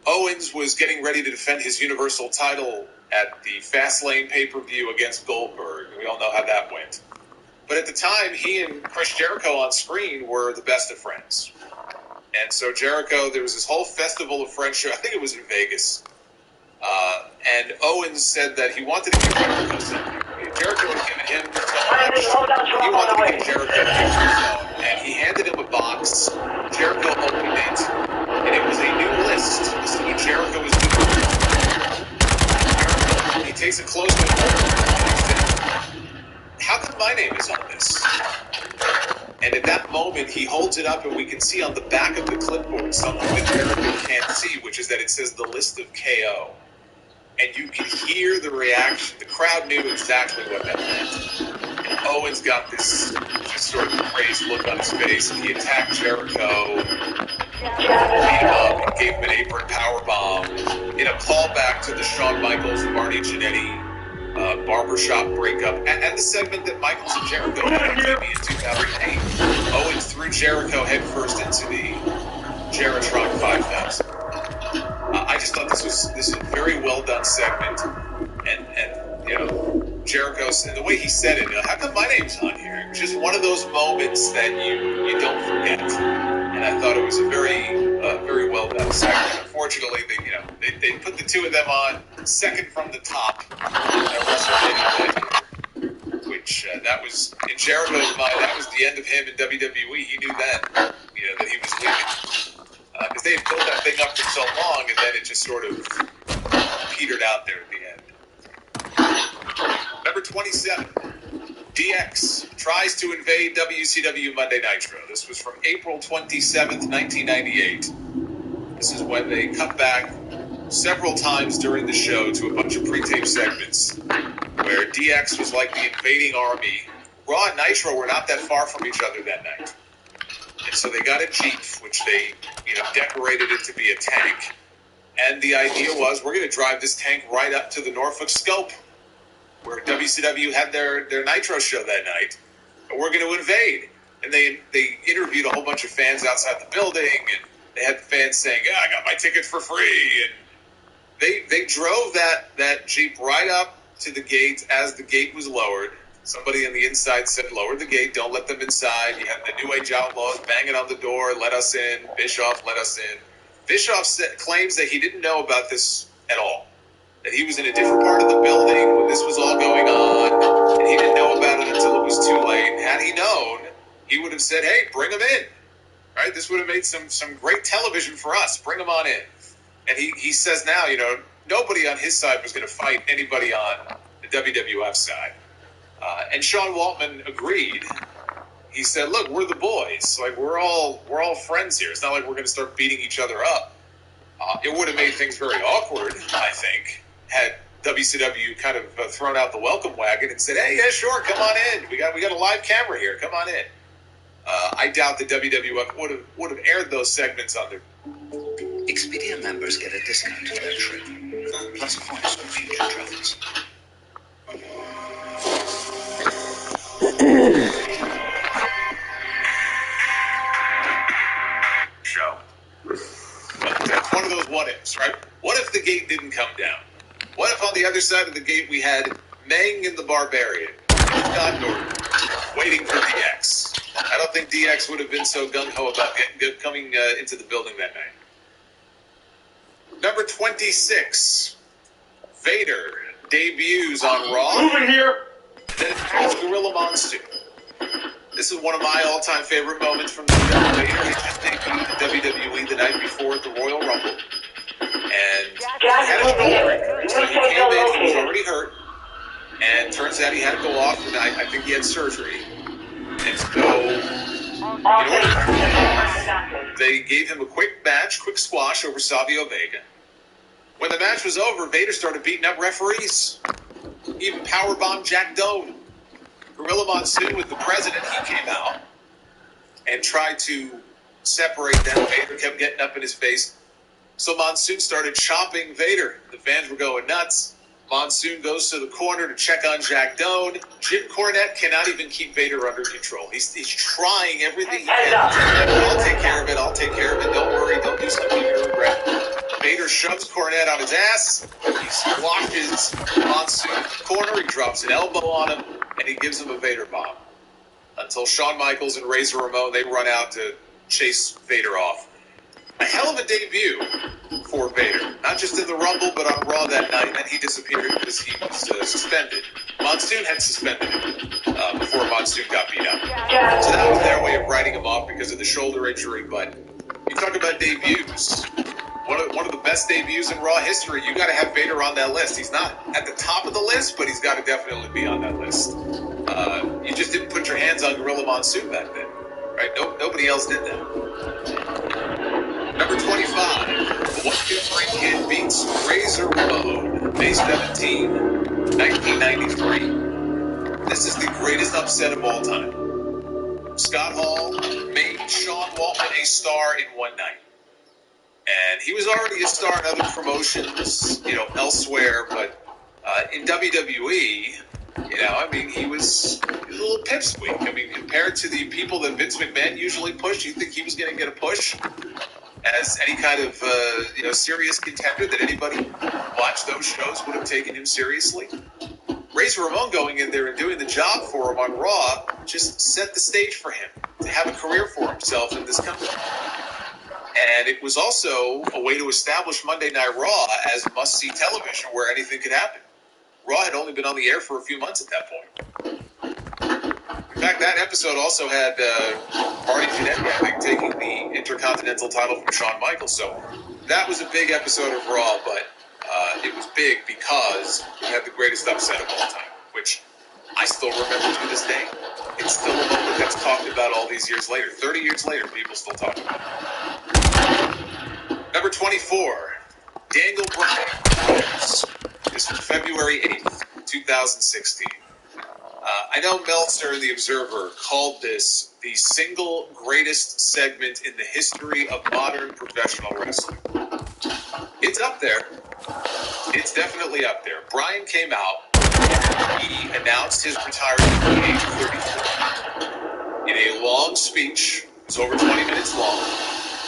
Owens was getting ready to defend his Universal title at the Fastlane pay-per-view against Goldberg. We all know how that went. But at the time, he and Chris Jericho on screen were the best of friends. And so Jericho, there was this whole Festival of Friendship. I think it was in Vegas. And Owens said that he wanted to give Jericho something. Jericho had given him so much. He wanted to give Jericho things. And he handed him a box. Jericho opened it. And it was a new list. This is what Jericho was doing. He takes a close look. How come my name is on this? And at that moment, he holds it up, and we can see on the back of the clipboard something that Jericho can't see, which is that it says the list of KO. And you can hear the reaction. The crowd knew exactly what that meant. And Owens got this just sort of crazed look on his face, and he attacked Jericho, beat him up, and gave him an apron powerbomb in a callback to the Shawn Michaels and Marty Jannetty barbershop breakup, and the segment that Michaels and Jericho had on TV in 2008. Owens threw Jericho headfirst into the Jeritron 5000. I just thought this was a very well done segment, and you know, Jericho's and the way he said it. How come my name's on here? It was just one of those moments that you don't forget, and I thought it was a very well done segment. Unfortunately, they put the two of them on second from the top at WrestleMania, which that was in Jericho's mind. That was the end of him in WWE. He knew then, that he was leaving. Because they had built that thing up for so long, and then it just sort of petered out there at the end. Number 27, DX tries to invade WCW Monday Nitro. This was from April 27th, 1998. This is when they cut back several times during the show to a bunch of pre-tape segments where DX was like the invading army. Raw and Nitro were not that far from each other that night. And so they got a Jeep, which they, decorated it to be a tank. And the idea was, we're going to drive this tank right up to the Norfolk Scope, where WCW had their Nitro show that night. And we're going to invade. And they interviewed a whole bunch of fans outside the building, and they had fans saying, "Yeah, I got my tickets for free." And they drove that Jeep right up to the gate as the gate was lowered. Somebody on the inside said, "Lower the gate, don't let them inside." You had the New Age Outlaws banging on the door, "Let us in." Bischoff, "Let us in." Bischoff claims that he didn't know about this at all, that he was in a different part of the building when this was all going on, and he didn't know about it until it was too late. Had he known, he would have said, "Hey, bring them in." Right? This would have made some great television for us. Bring them on in. And he says now, nobody on his side was going to fight anybody on the WWF side. And Sean Waltman agreed. He said, "Look, we're the boys. Like we're all friends here. It's not like we're going to start beating each other up." It would have made things very awkward, I think, had WCW kind of thrown out the welcome wagon and said, "Hey, yeah, sure, come on in. We got a live camera here. Come on in." I doubt the WWF would have aired those segments on their. Expedia members get a discount on their trip, plus points for future travels. Show. That's one of those what ifs, right? What if the gate didn't come down? What if on the other side of the gate we had Meng and the Barbarian, Scott Norton, waiting for DX? I don't think DX would have been so gung-ho about coming into the building that night. Number 26, Vader debuts on Raw. Moving here. Then it's Gorilla Monsoon. This is one of my all-time favorite moments from the show. Vader had just debuted in WWE the night before at the Royal Rumble. And he had a shoulder. So he came in, he was already hurt. And turns out he had to go off, and I think he had surgery. And so, they gave him a quick match, quick squash over Savio Vega. When the match was over, Vader started beating up referees. Even powerbombed Jack Doan. Gorilla Monsoon with the president, he came out and tried to separate them. Vader kept getting up in his face. So Monsoon started chopping Vader. The fans were going nuts. Monsoon goes to the corner to check on Jack Doan. Jim Cornette cannot even keep Vader under control. He's trying everything he can. I'll take care of it. I'll take care of it. Don't worry. Don't do something you regret. Vader shoves Cornette on his ass. He squashes Monsoon in the corner. He drops an elbow on him, and he gives him a Vader bomb. Until Shawn Michaels and Razor Ramon, they run out to chase Vader off. A hell of a debut for Vader. Not just in the Rumble, but on Raw that night. And then he disappeared because he was suspended. Monsoon had suspended him before Monsoon got beat up. So that was their way of writing him off because of the shoulder injury. But you talk about debuts. One of the best debuts in Raw history. You got to have Vader on that list. He's not at the top of the list, but he's got to definitely be on that list. You just didn't put your hands on Gorilla Monsoon back then, right? Nobody else did that. Number 25, the 1-2-3 Kid beats Razor Ramon, May 17, 1993. This is the greatest upset of all time. Scott Hall made Sean Waltman a star in one night. And he was already a star in other promotions, elsewhere, but in WWE, he was a little pipsqueak. I mean, compared to the people that Vince McMahon usually pushed, you think he was going to get a push as any kind of, serious contender that anybody who watched those shows would have taken him seriously? Razor Ramon going in there and doing the job for him on Raw just set the stage for him to have a career for himself in this company. And it was also a way to establish Monday Night Raw as must-see television where anything could happen. Raw had only been on the air for a few months at that point. In fact, that episode also had Marty Jannetty, I think, taking the Intercontinental title from Shawn Michaels. So that was a big episode of Raw, but it was big because it had the greatest upset of all time, which I still remember to this day. It's still a moment that's talked about all these years later. 30 years later, people still talk about it. Number 24, Daniel Bryan. This was February 8th, 2016. I know Meltzer in The Observer called this the single greatest segment in the history of modern professional wrestling. It's up there. It's definitely up there. Bryan came out. He announced his retirement at the age of 34 in a long speech. It was over 20 minutes long.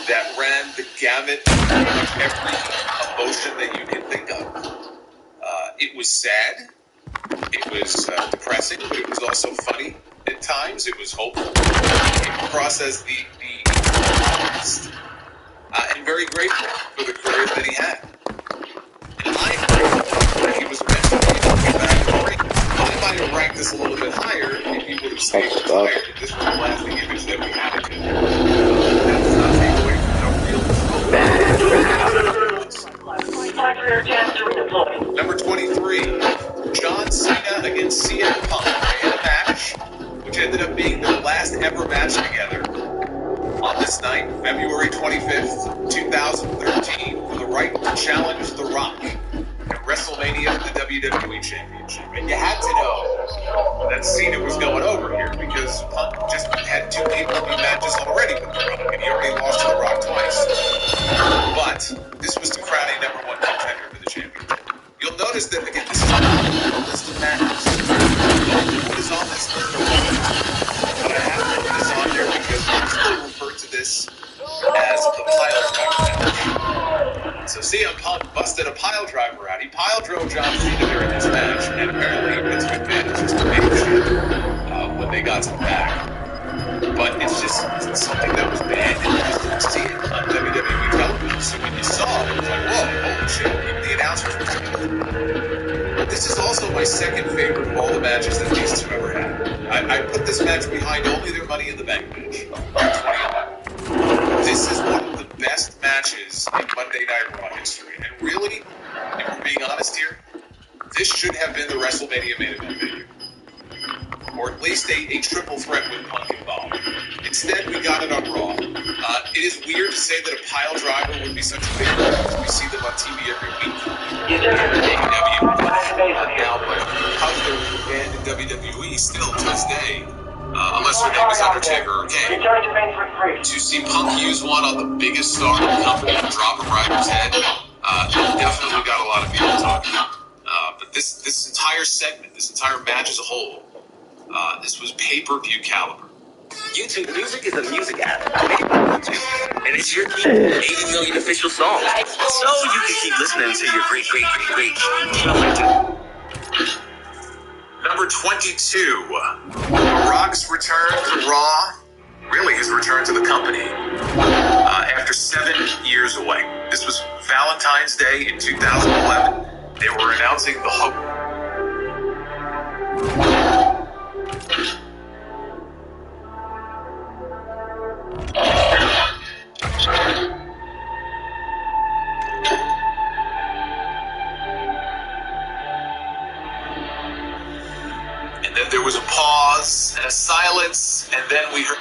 That ran the gamut of every emotion that you can think of. It was sad. It was depressing, but it was also funny at times. It was hopeful. It came across as the honest, and very grateful for the career that he had. And I heard that he was mentioned to be back in the ring. I might have ranked this a little bit higher if he would have stayed retired. This was the lasting image that we had of him. That's not taking away from how real this was. Number 23, John Cena against CM Punk. They had a match, which ended up being their last ever match together on this night, February 25th, 2013, for the right to challenge The Rock at WrestleMania for the WWE Championship. And you had to know that Cena was going over here because Punk just had 2 pay-per-view matches already with The Rock, and he already lost to The Rock twice. But this was to crown a number 1 contender for the championship. You'll notice that, again, this is a list of matches. What is on this list are one, but I have to put this on there because we usually refer to this as a pile driver match. So CM Punk busted a pile driver out. He pile drove John Cena during this match, and apparently Vince McMahon just made him shit when they got to the back. But it's just something that was banned, and you just didn't see it on WWE television. So when you saw it, it was like, whoa, holy shit. Even the announcers were saying it. This is also my second favorite of all the matches that these two ever had. I put this match behind only their Money in the Bank match in 2011. This is one of the best matches in Monday Night Raw history. And really, if we're being honest here, this should have been the WrestleMania main event venue. Or at least a triple threat with Punk involved. Instead, we got it on Raw. It is weird to say that a pile driver would be such a big deal because we see them on TV every week. Now, but because they're banned in WWE still to this day, unless their name is Undertaker or Kane, to see Punk use one on the biggest star in the company to drop a rider's head, definitely got a lot of people talking. But this entire segment, this entire match as a whole, this was pay-per-view caliber. YouTube Music is a music app made by YouTube, and it's your key to 80 million official songs, so you can keep listening to your great show. Number 22, Rock's return to Raw, really his return to the company, after 7 years away. This was Valentine's Day in 2011. They were announcing the Hulk. And then there was a pause and a silence, and then we heard.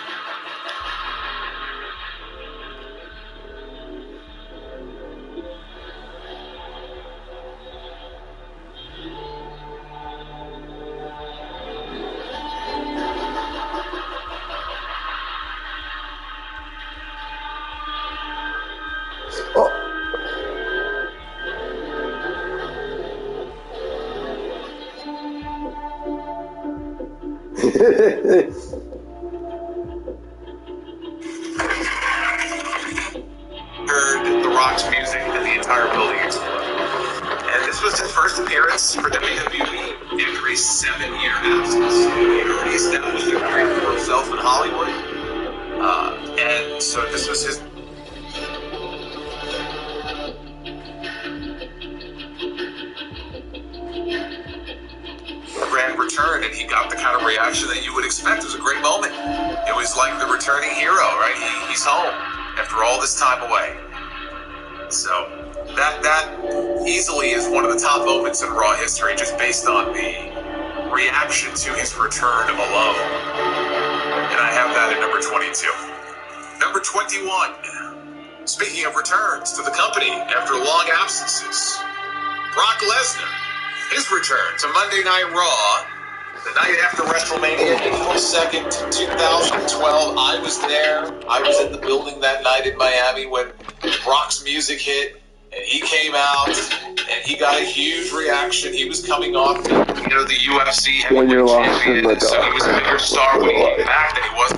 Heard The Rock's music and the entire building explode. And this was his first appearance for WWE after a 7-year absence. He had already established a career for himself in Hollywood. And so this was his grand return, and he got the kind of reaction that you would expect. It was a great moment. It was like the returning hero, right? He's home after all this time away. So that easily is one of the top moments in Raw history, just based on the reaction to his return alone. And I have that at number 22. Number 21. Speaking of returns to the company after long absences, Brock Lesnar. His return to Monday Night Raw, the night after WrestleMania, April 2nd, 2012. I was there. I was in the building that night in Miami when Brock's music hit, and he came out, and he got a huge reaction. He was coming off, the UFC heavyweight champion, so he was a bigger star when he came back than he was.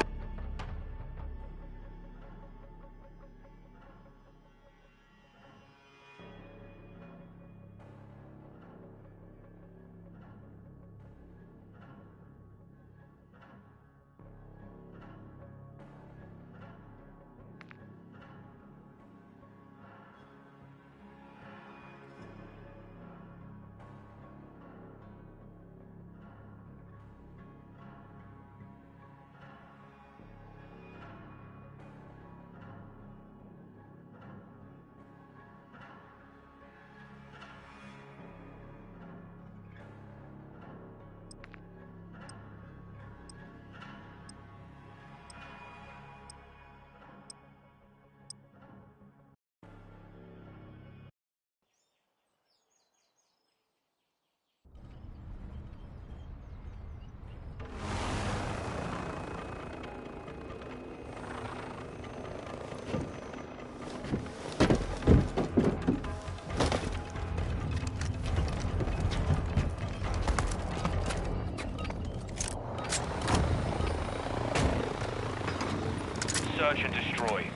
Search and destroy.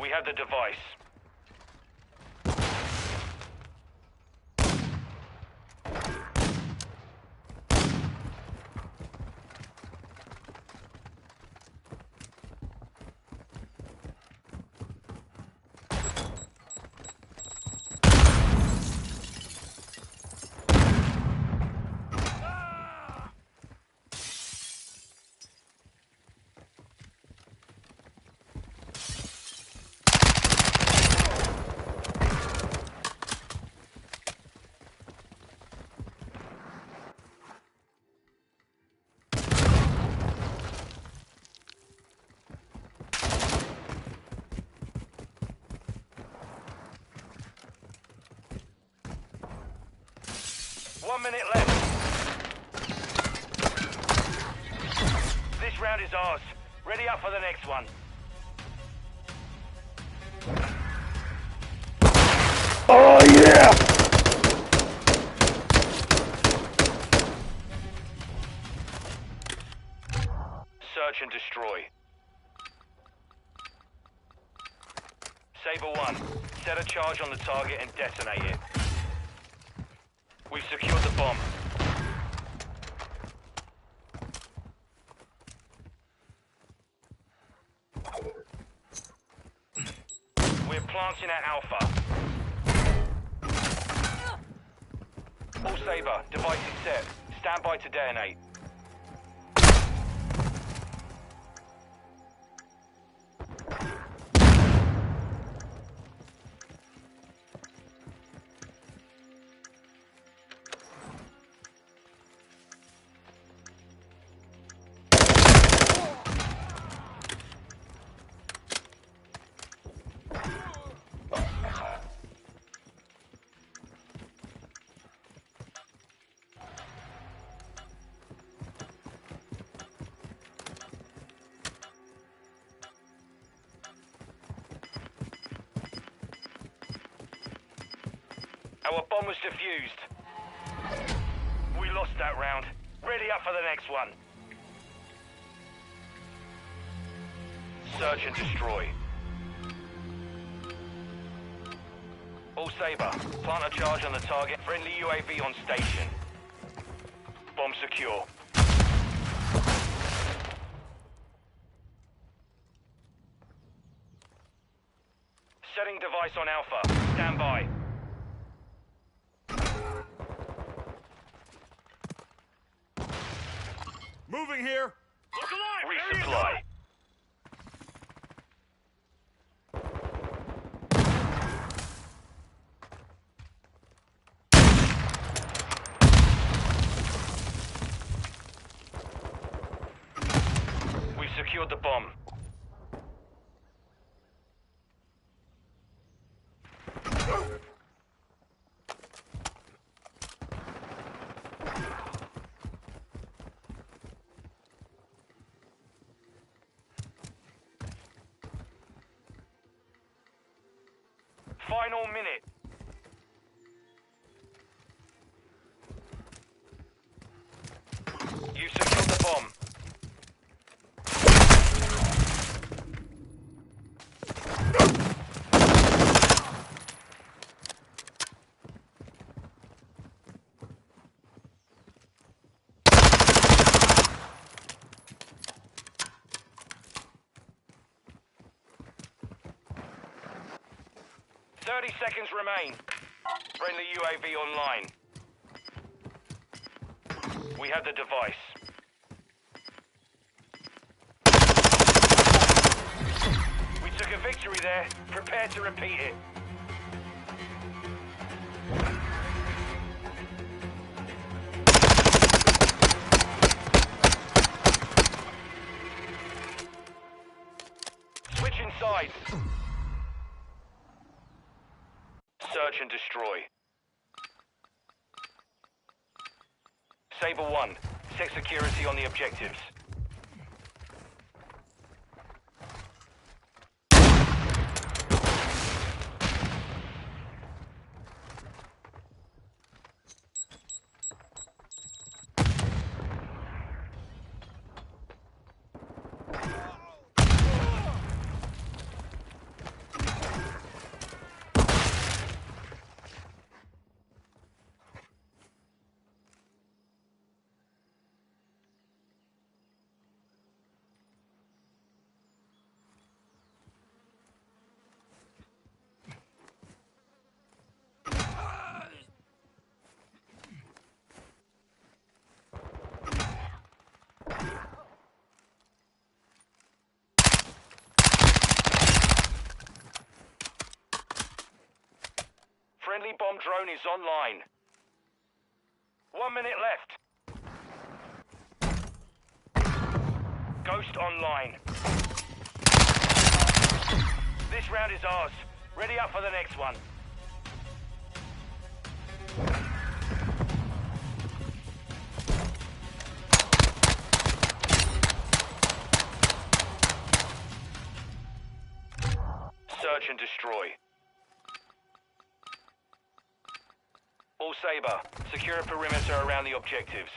We have the device. One minute left. This round is ours. Ready up for the next one. Oh yeah! Search and destroy. Saber 1, set a charge on the target and detonate it. We've secured the bomb. We're planting at Alpha. All Saber, device is set. Stand by to detonate. Our bomb was defused. We lost that round. Ready up for the next one. Search and destroy. All Saber, plant a charge on the target. Friendly UAV on station. Bomb secure. Setting device on Alpha. Stand by. Moving here. Look alive! Resupply. We've secured the bomb. Final minute. You secured the bomb. Thirty seconds remain. Friendly UAV online. We have the device. We took a victory there. Prepare to repeat it. Switch inside. Search and destroy. Saber 1, set security on the objectives. Friendly bomb drone is online. 1 minute left. Ghost online. This round is ours. Ready up for the next one. Search and destroy. All Sabre, secure a perimeter around the objectives.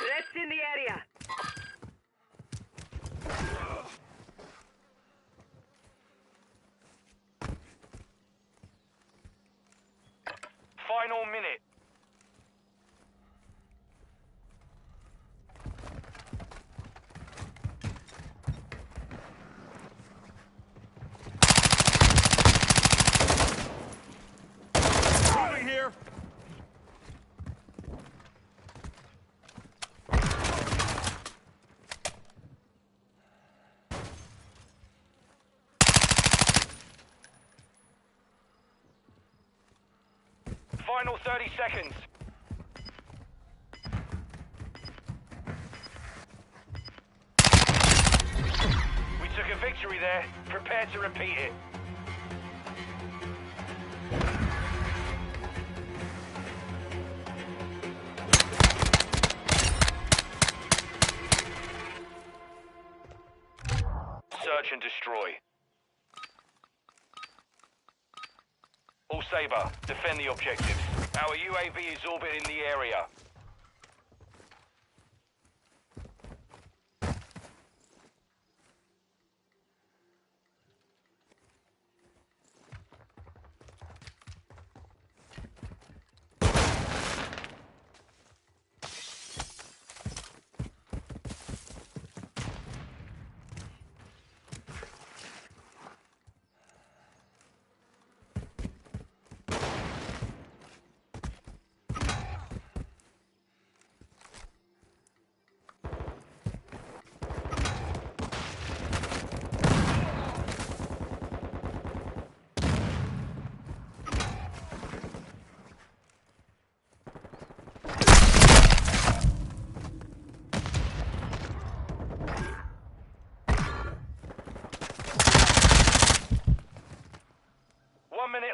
Rest in the area. Final minute. Moving here. Final 30 seconds. We took a victory there. Prepare to repeat it. Search and destroy. All Sabre, defend the objectives. Our UAV is orbiting the area.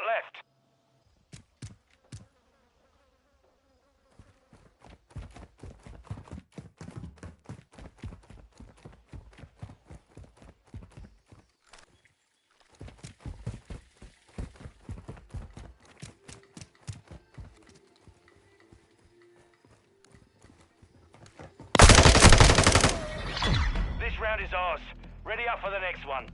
Left. This round is ours. Ready up for the next one.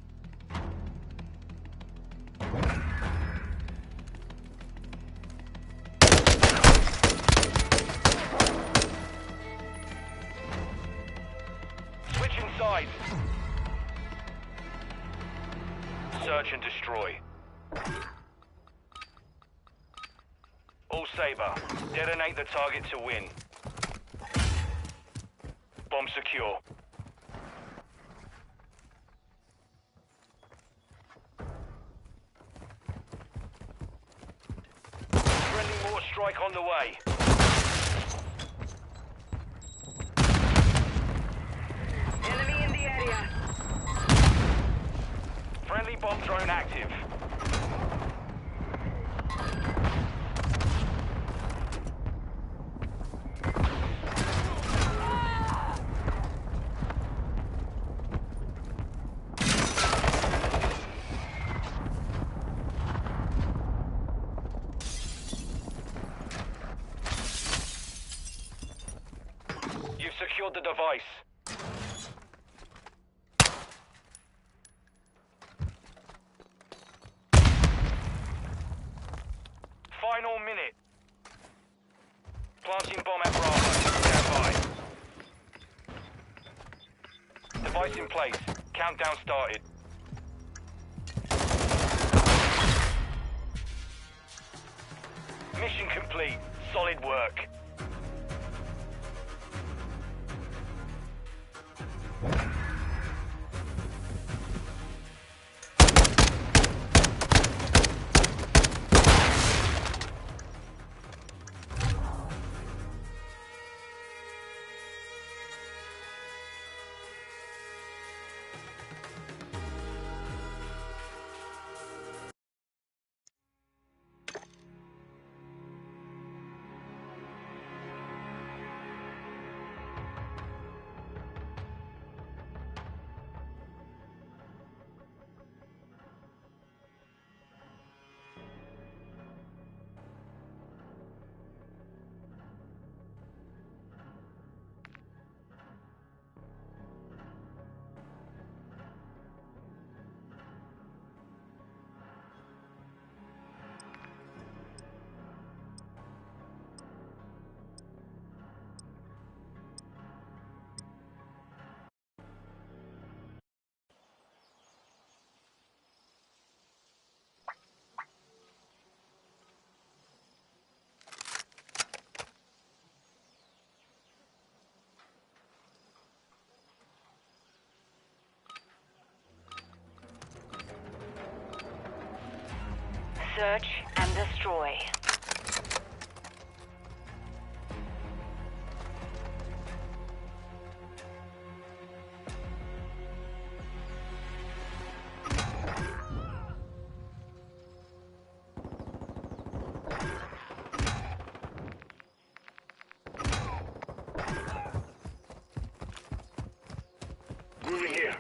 Sides. Search and destroy. All Sabre, detonate the target to win. Bomb secure. Friendly mortar strike on the way. Friendly bomb drone active. device. Final minute. Planting bomb at Bravo. Stand by. Device in place. Countdown started. Mission complete. Solid work. Search and destroy. Moving here.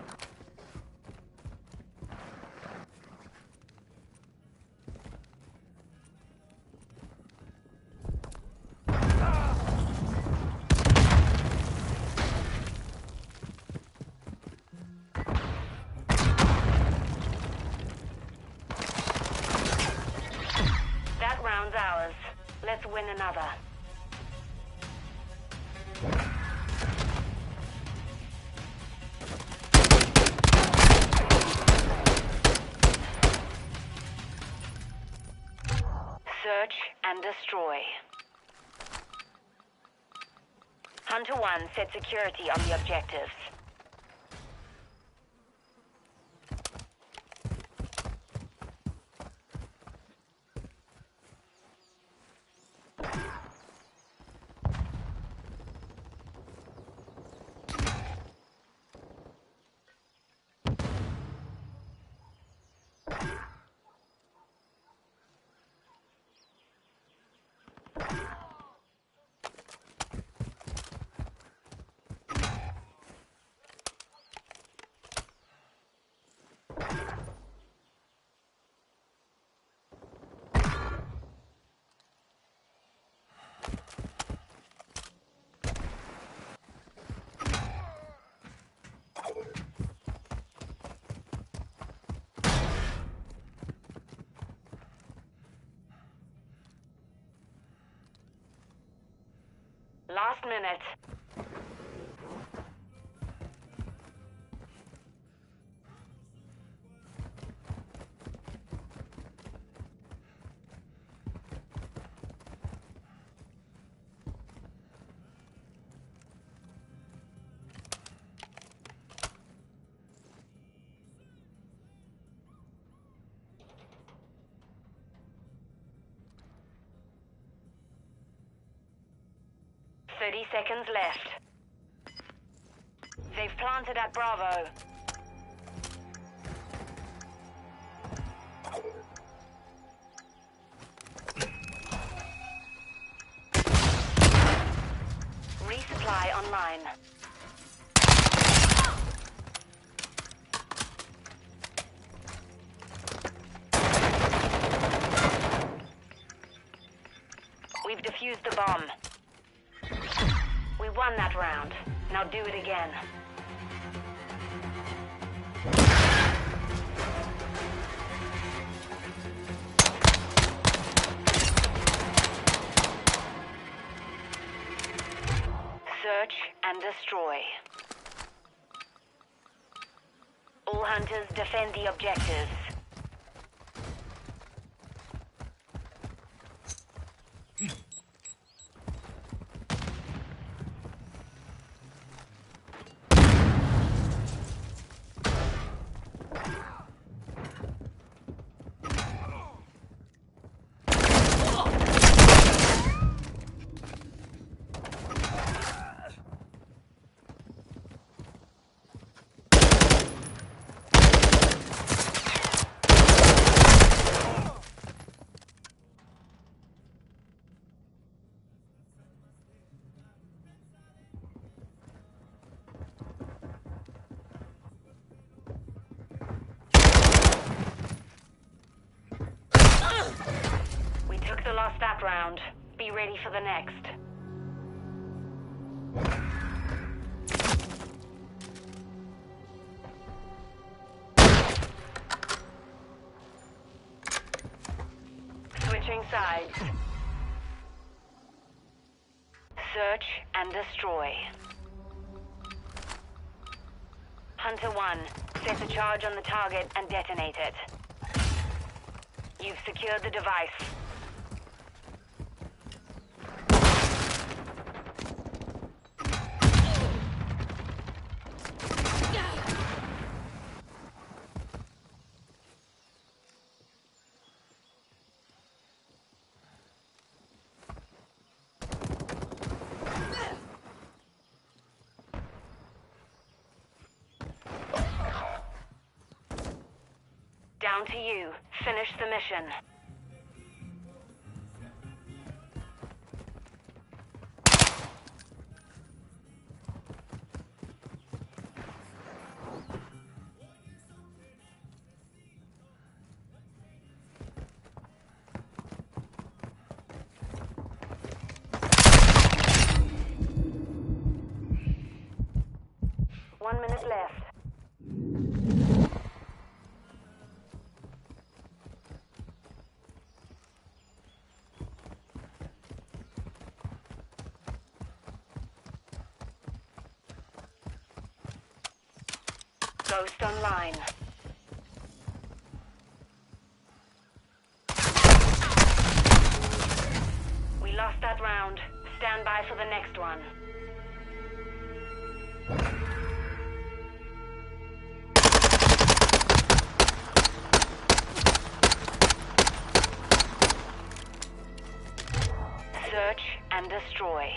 That round's ours. Let's win another. Search and destroy. Hunter 1 set security on the objectives. Last minute. "30 seconds left. They've planted at Bravo. Resupply online. We've defused the bomb. We won that round. Now do it again. Search and destroy. All hunters defend the objectives. Lost that round. Be ready for the next. Switching sides. Search and destroy. Hunter 1, set a charge on the target and detonate it. You've secured the device. Down to you. Finish the mission. One minute left. Ghost online. We lost that round. Stand by for the next one. Search and destroy.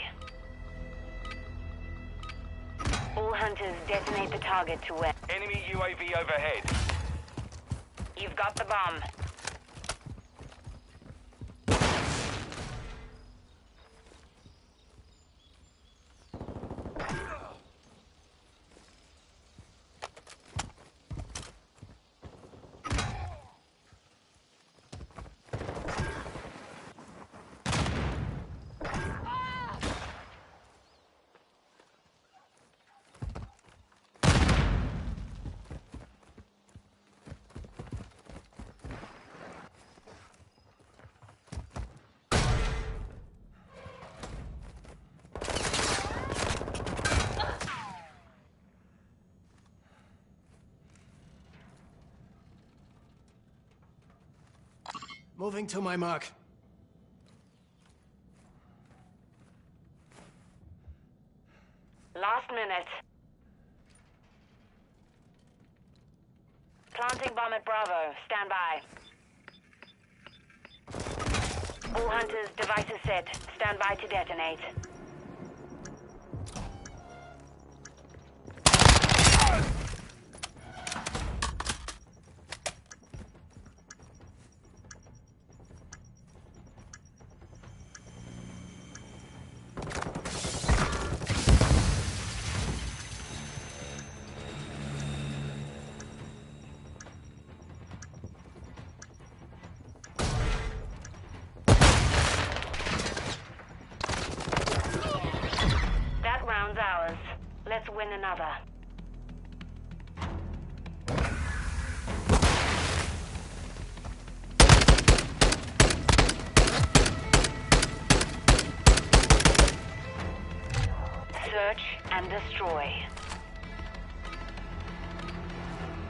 All hunters detonate the target to win. Enemy UAV overhead. You've got the bomb. Moving to my mark. Last minute. Planting bomb at Bravo. Stand by. All hunters, devices set. Stand by to detonate. win another. Search and destroy.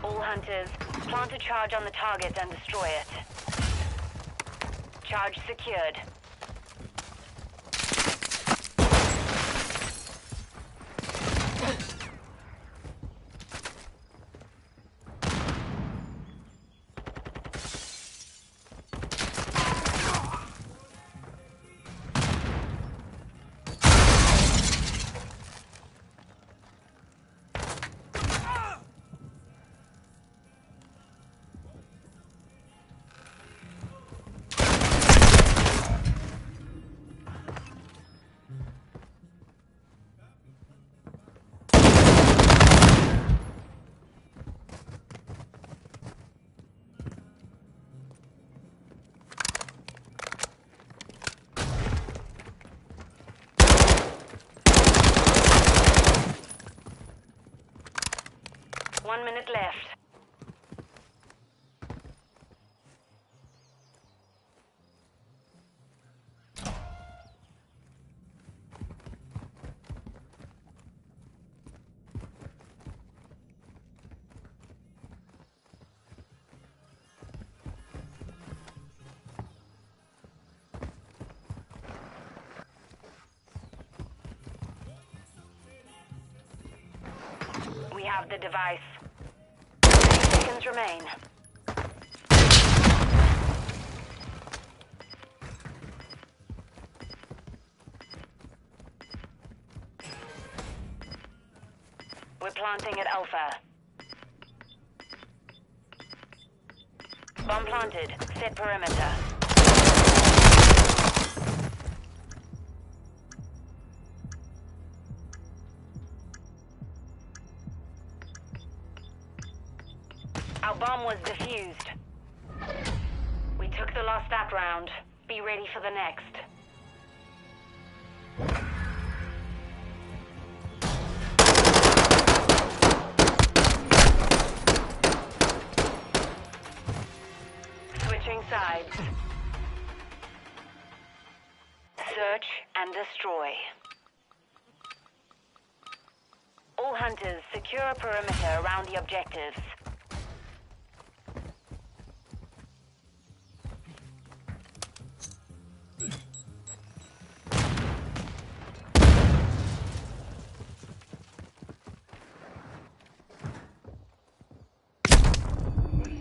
All hunters, plant a charge on the target and destroy it. Charge secured. One minute left. We have the device. 30 seconds remain. We're planting at Alpha. Bomb planted. Set perimeter. Our bomb was defused. We took the loss that round. Be ready for the next. Switching sides. Search and destroy. All hunters, secure a perimeter around the objectives.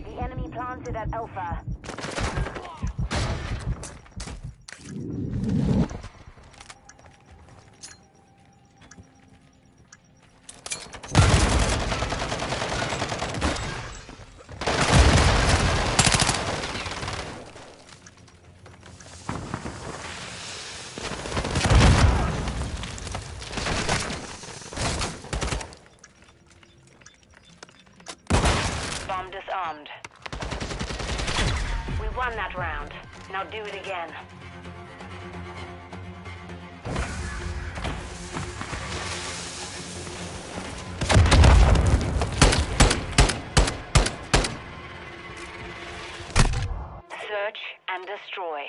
The enemy planted at Alpha. Bomb disarmed. We won that round. Now do it again. Search and destroy.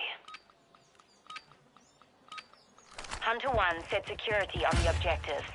Hunter 1 set security on the objectives.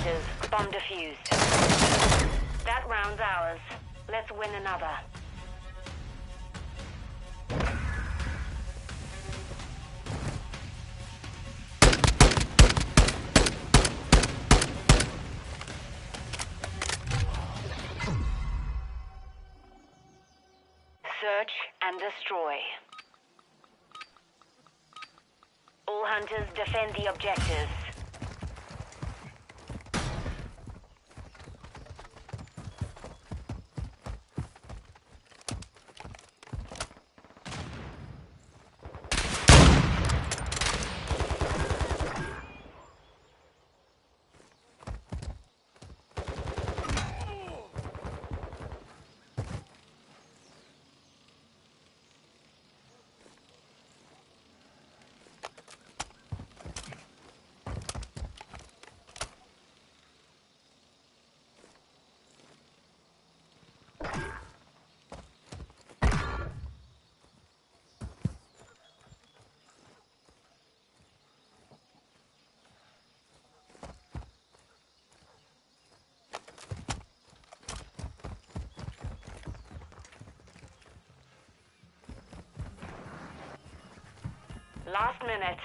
hunters. Bomb defused. That round's ours. Let's win another. Search and destroy. All hunters defend the objectives. Last minute.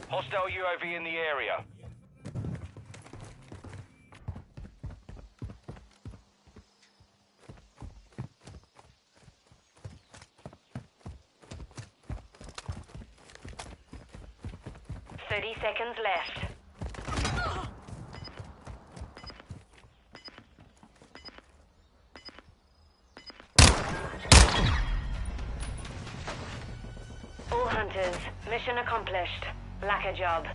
Hostile UAV in the area. Seconds left. All hunters, mission accomplished. Lack a job.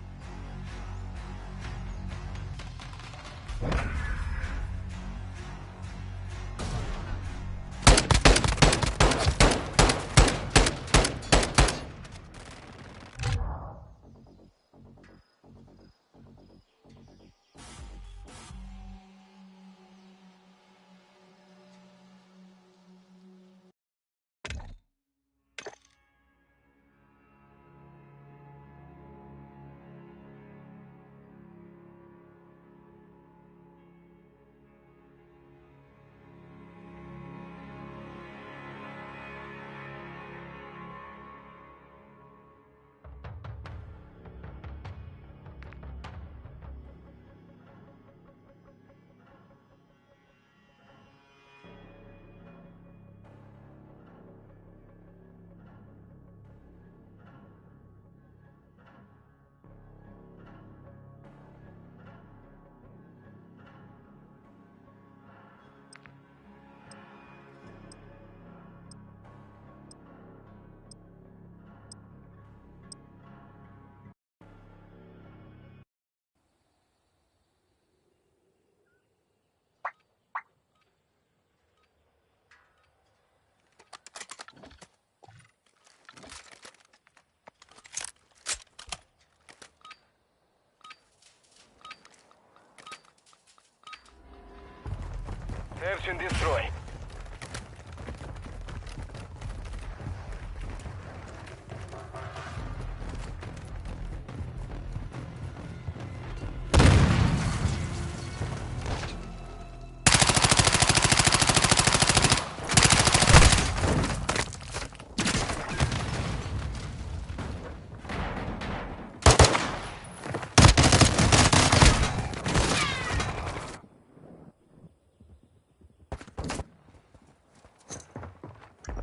Search and destroy.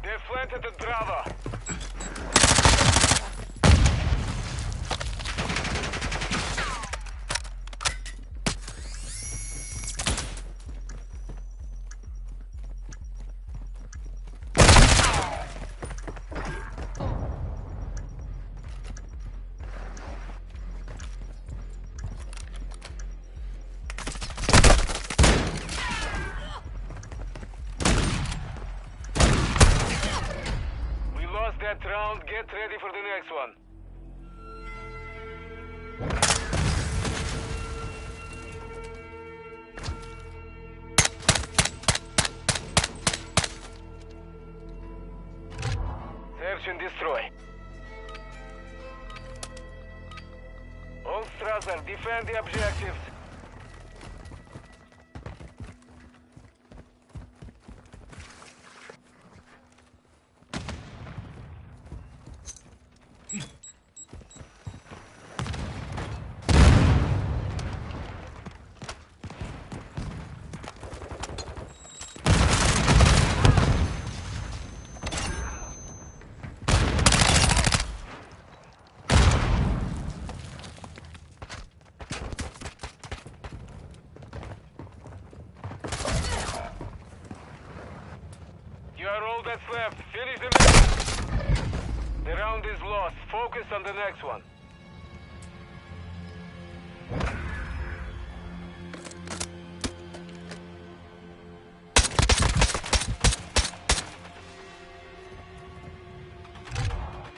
They've planted the Brava. That round, get ready for the next one. Search and destroy. All Strasser, defend the objectives. You are all that's left. Finish the mission. The round is lost. Focus on the next one.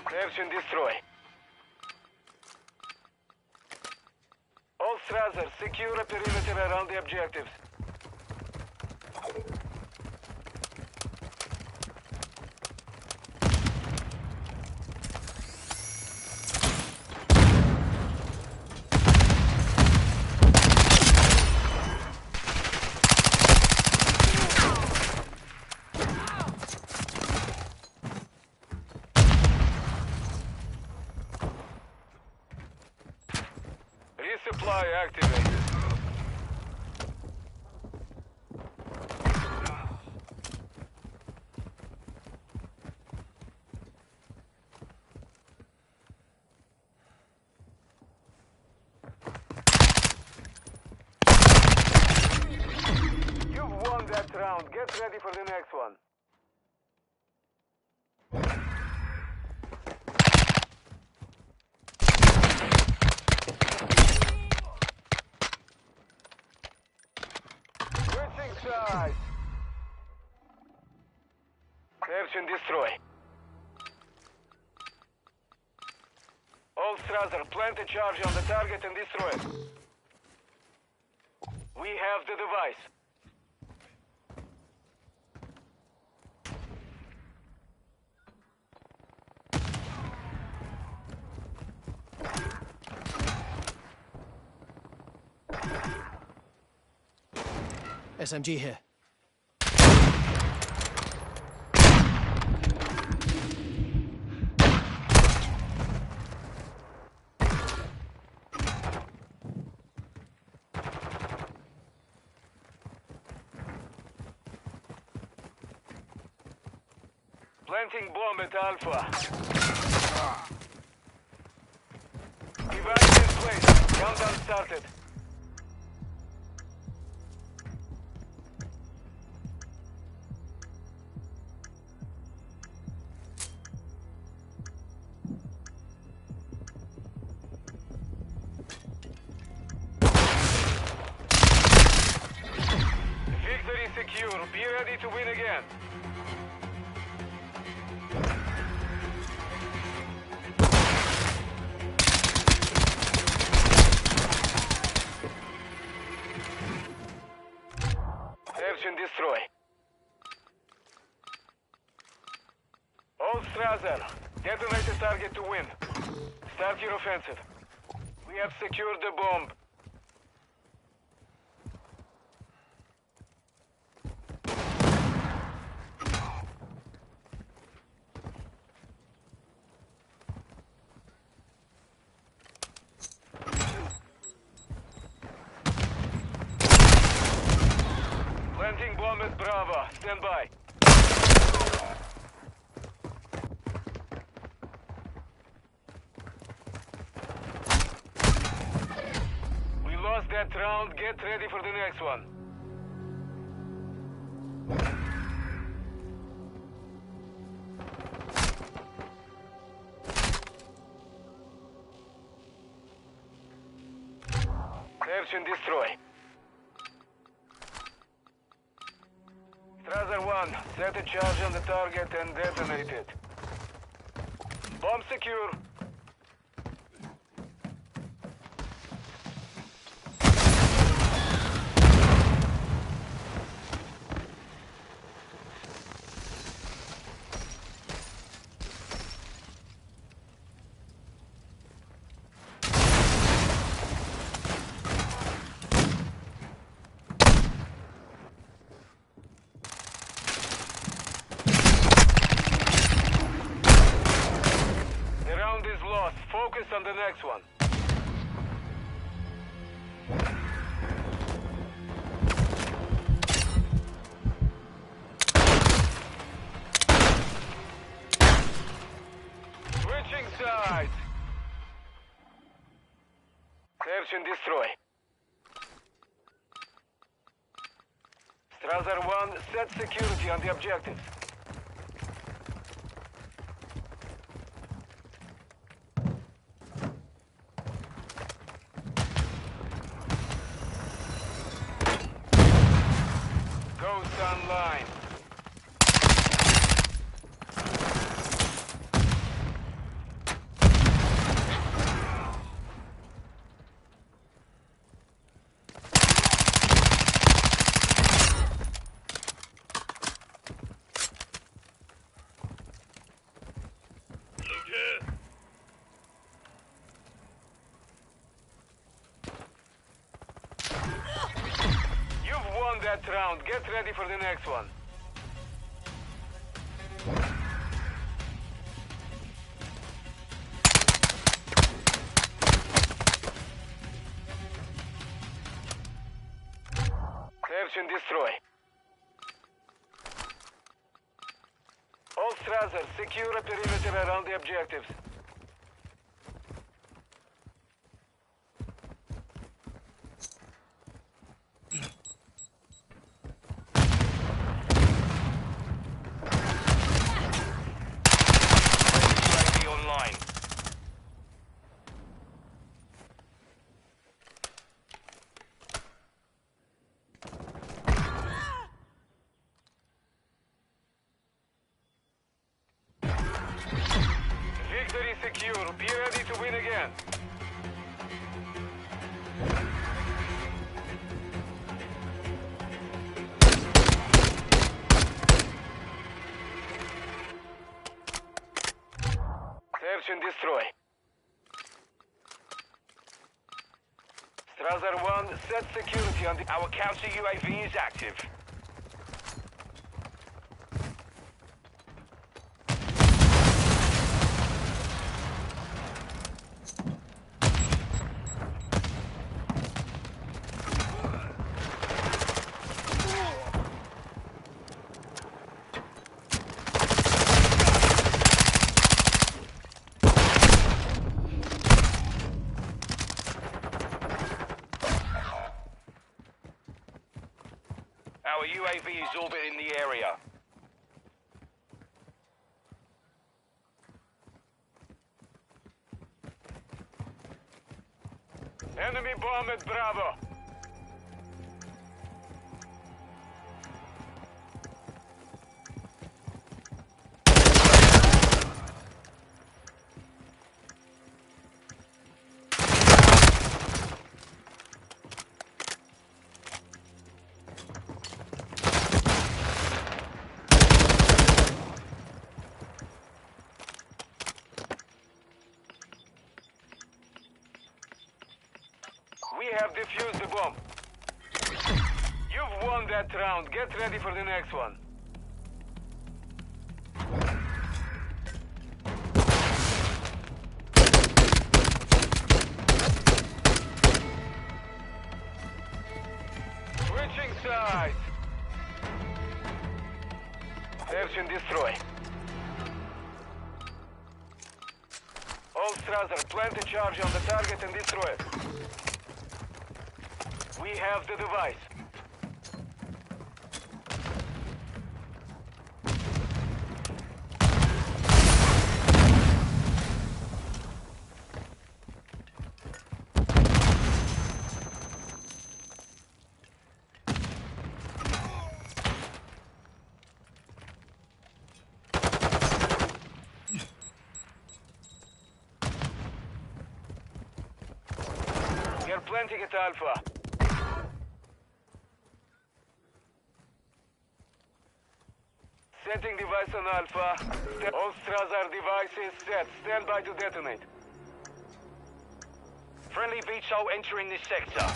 Search and destroy. All Strasser, secure a perimeter around the objectives. Resupply activated. You've won that round. Get ready for the next one. Side. Search and destroy. All Strasser, plant a charge on the target and destroy it. We have the device. SMG here. Planting bomb at Alpha. Device in place. Countdown started. Victory secure. Be ready to win again. Search and destroy. All Strasser, detonate the target to win. Start your offensive. We have secured the bomb. Planting bomb at Bravo. Stand by. We lost that round. Get ready for the next one. Search and destroy. Strasser 1, set a charge on the target and detonate it. Bomb secure. Focus on the next one. Switching sides. Search and destroy. Strasser 1, set security on the objectives. Ghost online. That round. Get ready for the next one. Search and destroy. All Strasser, secure a perimeter around the objectives. Victory secure. Be ready to win again. Search and destroy. Strasser 1, set security on the... Our counter UAV is active. Our UAV is orbiting the area. Enemy bomb at Bravo. We have defused the bomb. You've won that round. Get ready for the next one. Switching sides. Search and destroy. All Strasser, plant a charge on the target and destroy it. We have the device. You're planting at Alpha. Setting device on Alpha. All Strasser devices set. Stand by to detonate. Friendly VTOL entering this sector.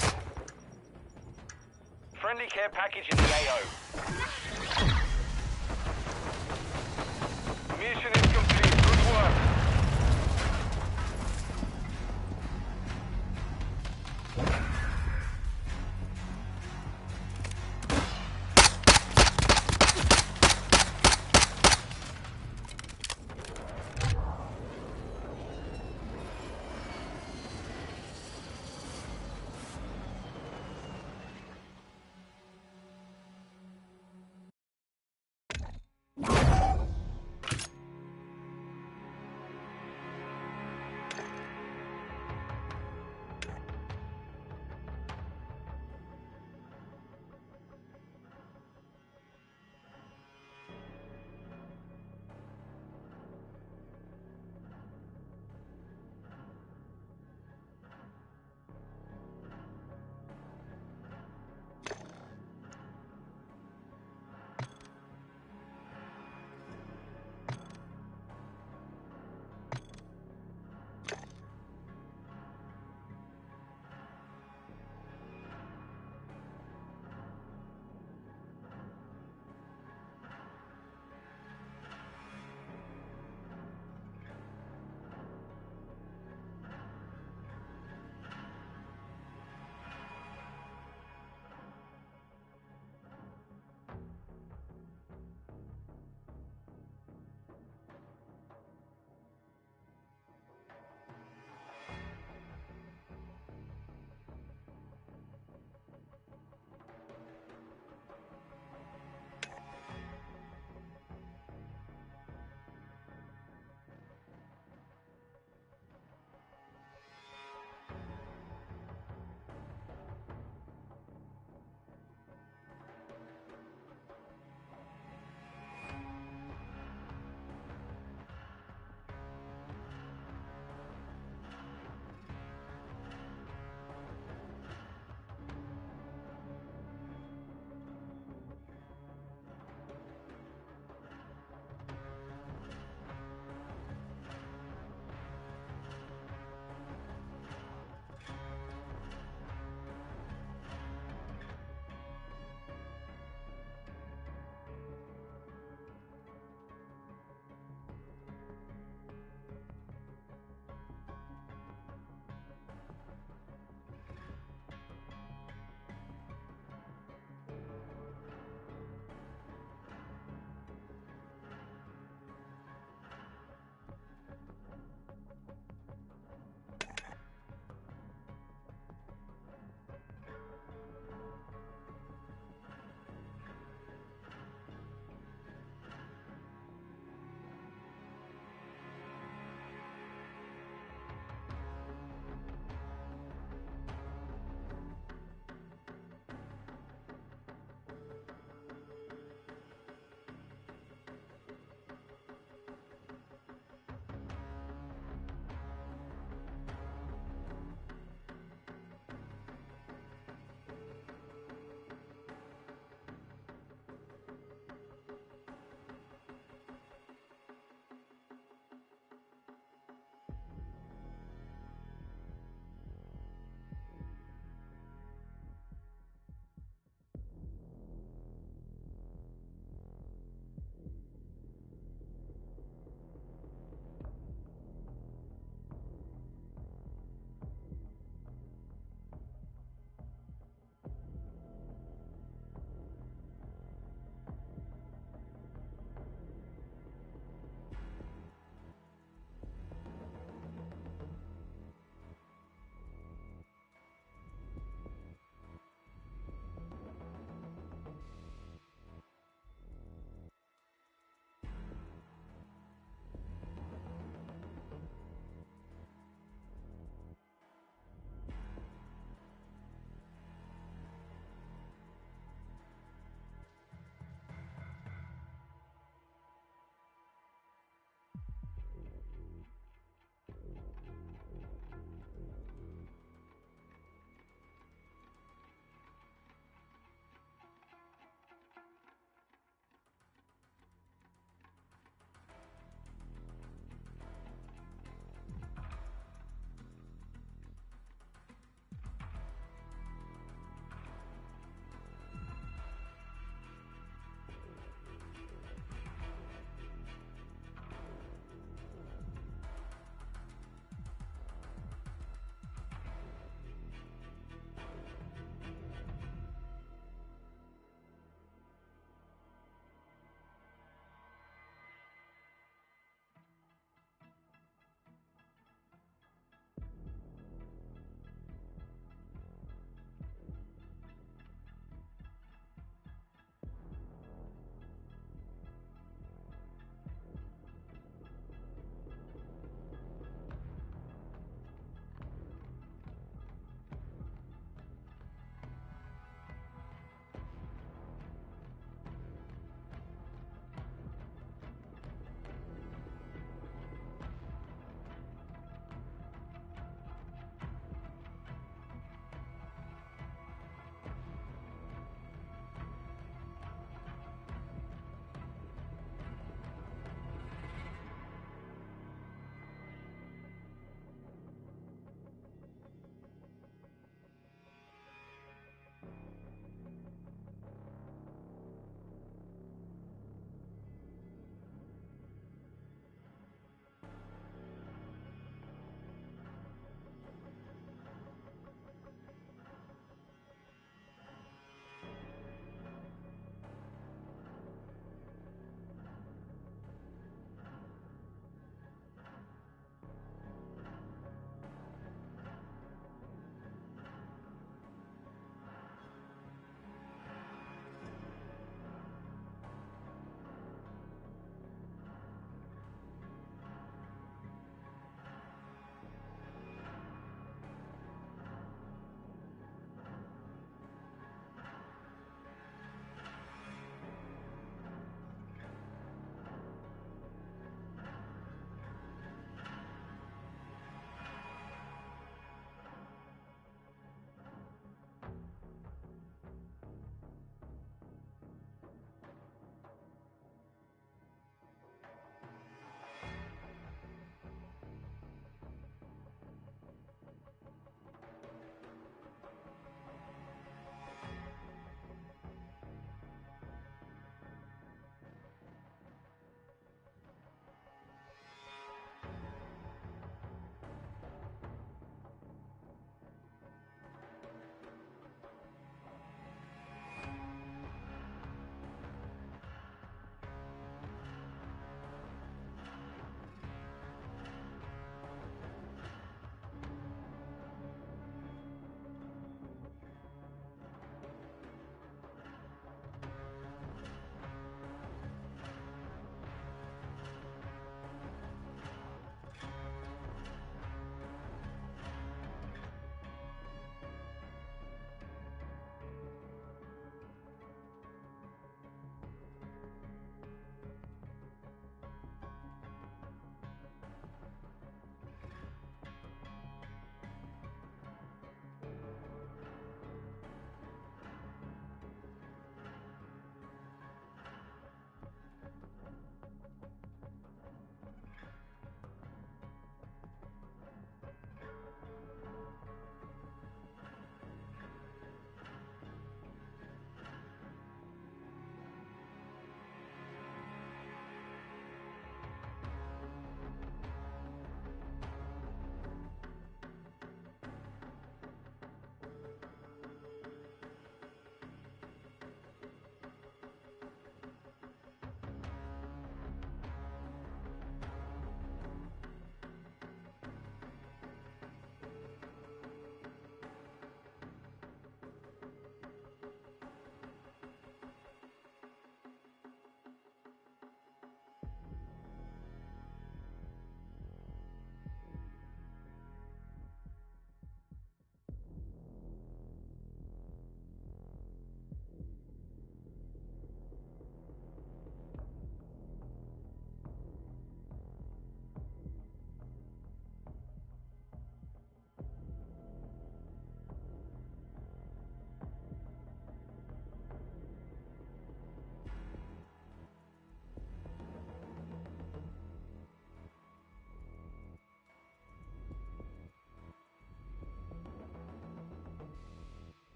Friendly care package in the AO. Mission is complete.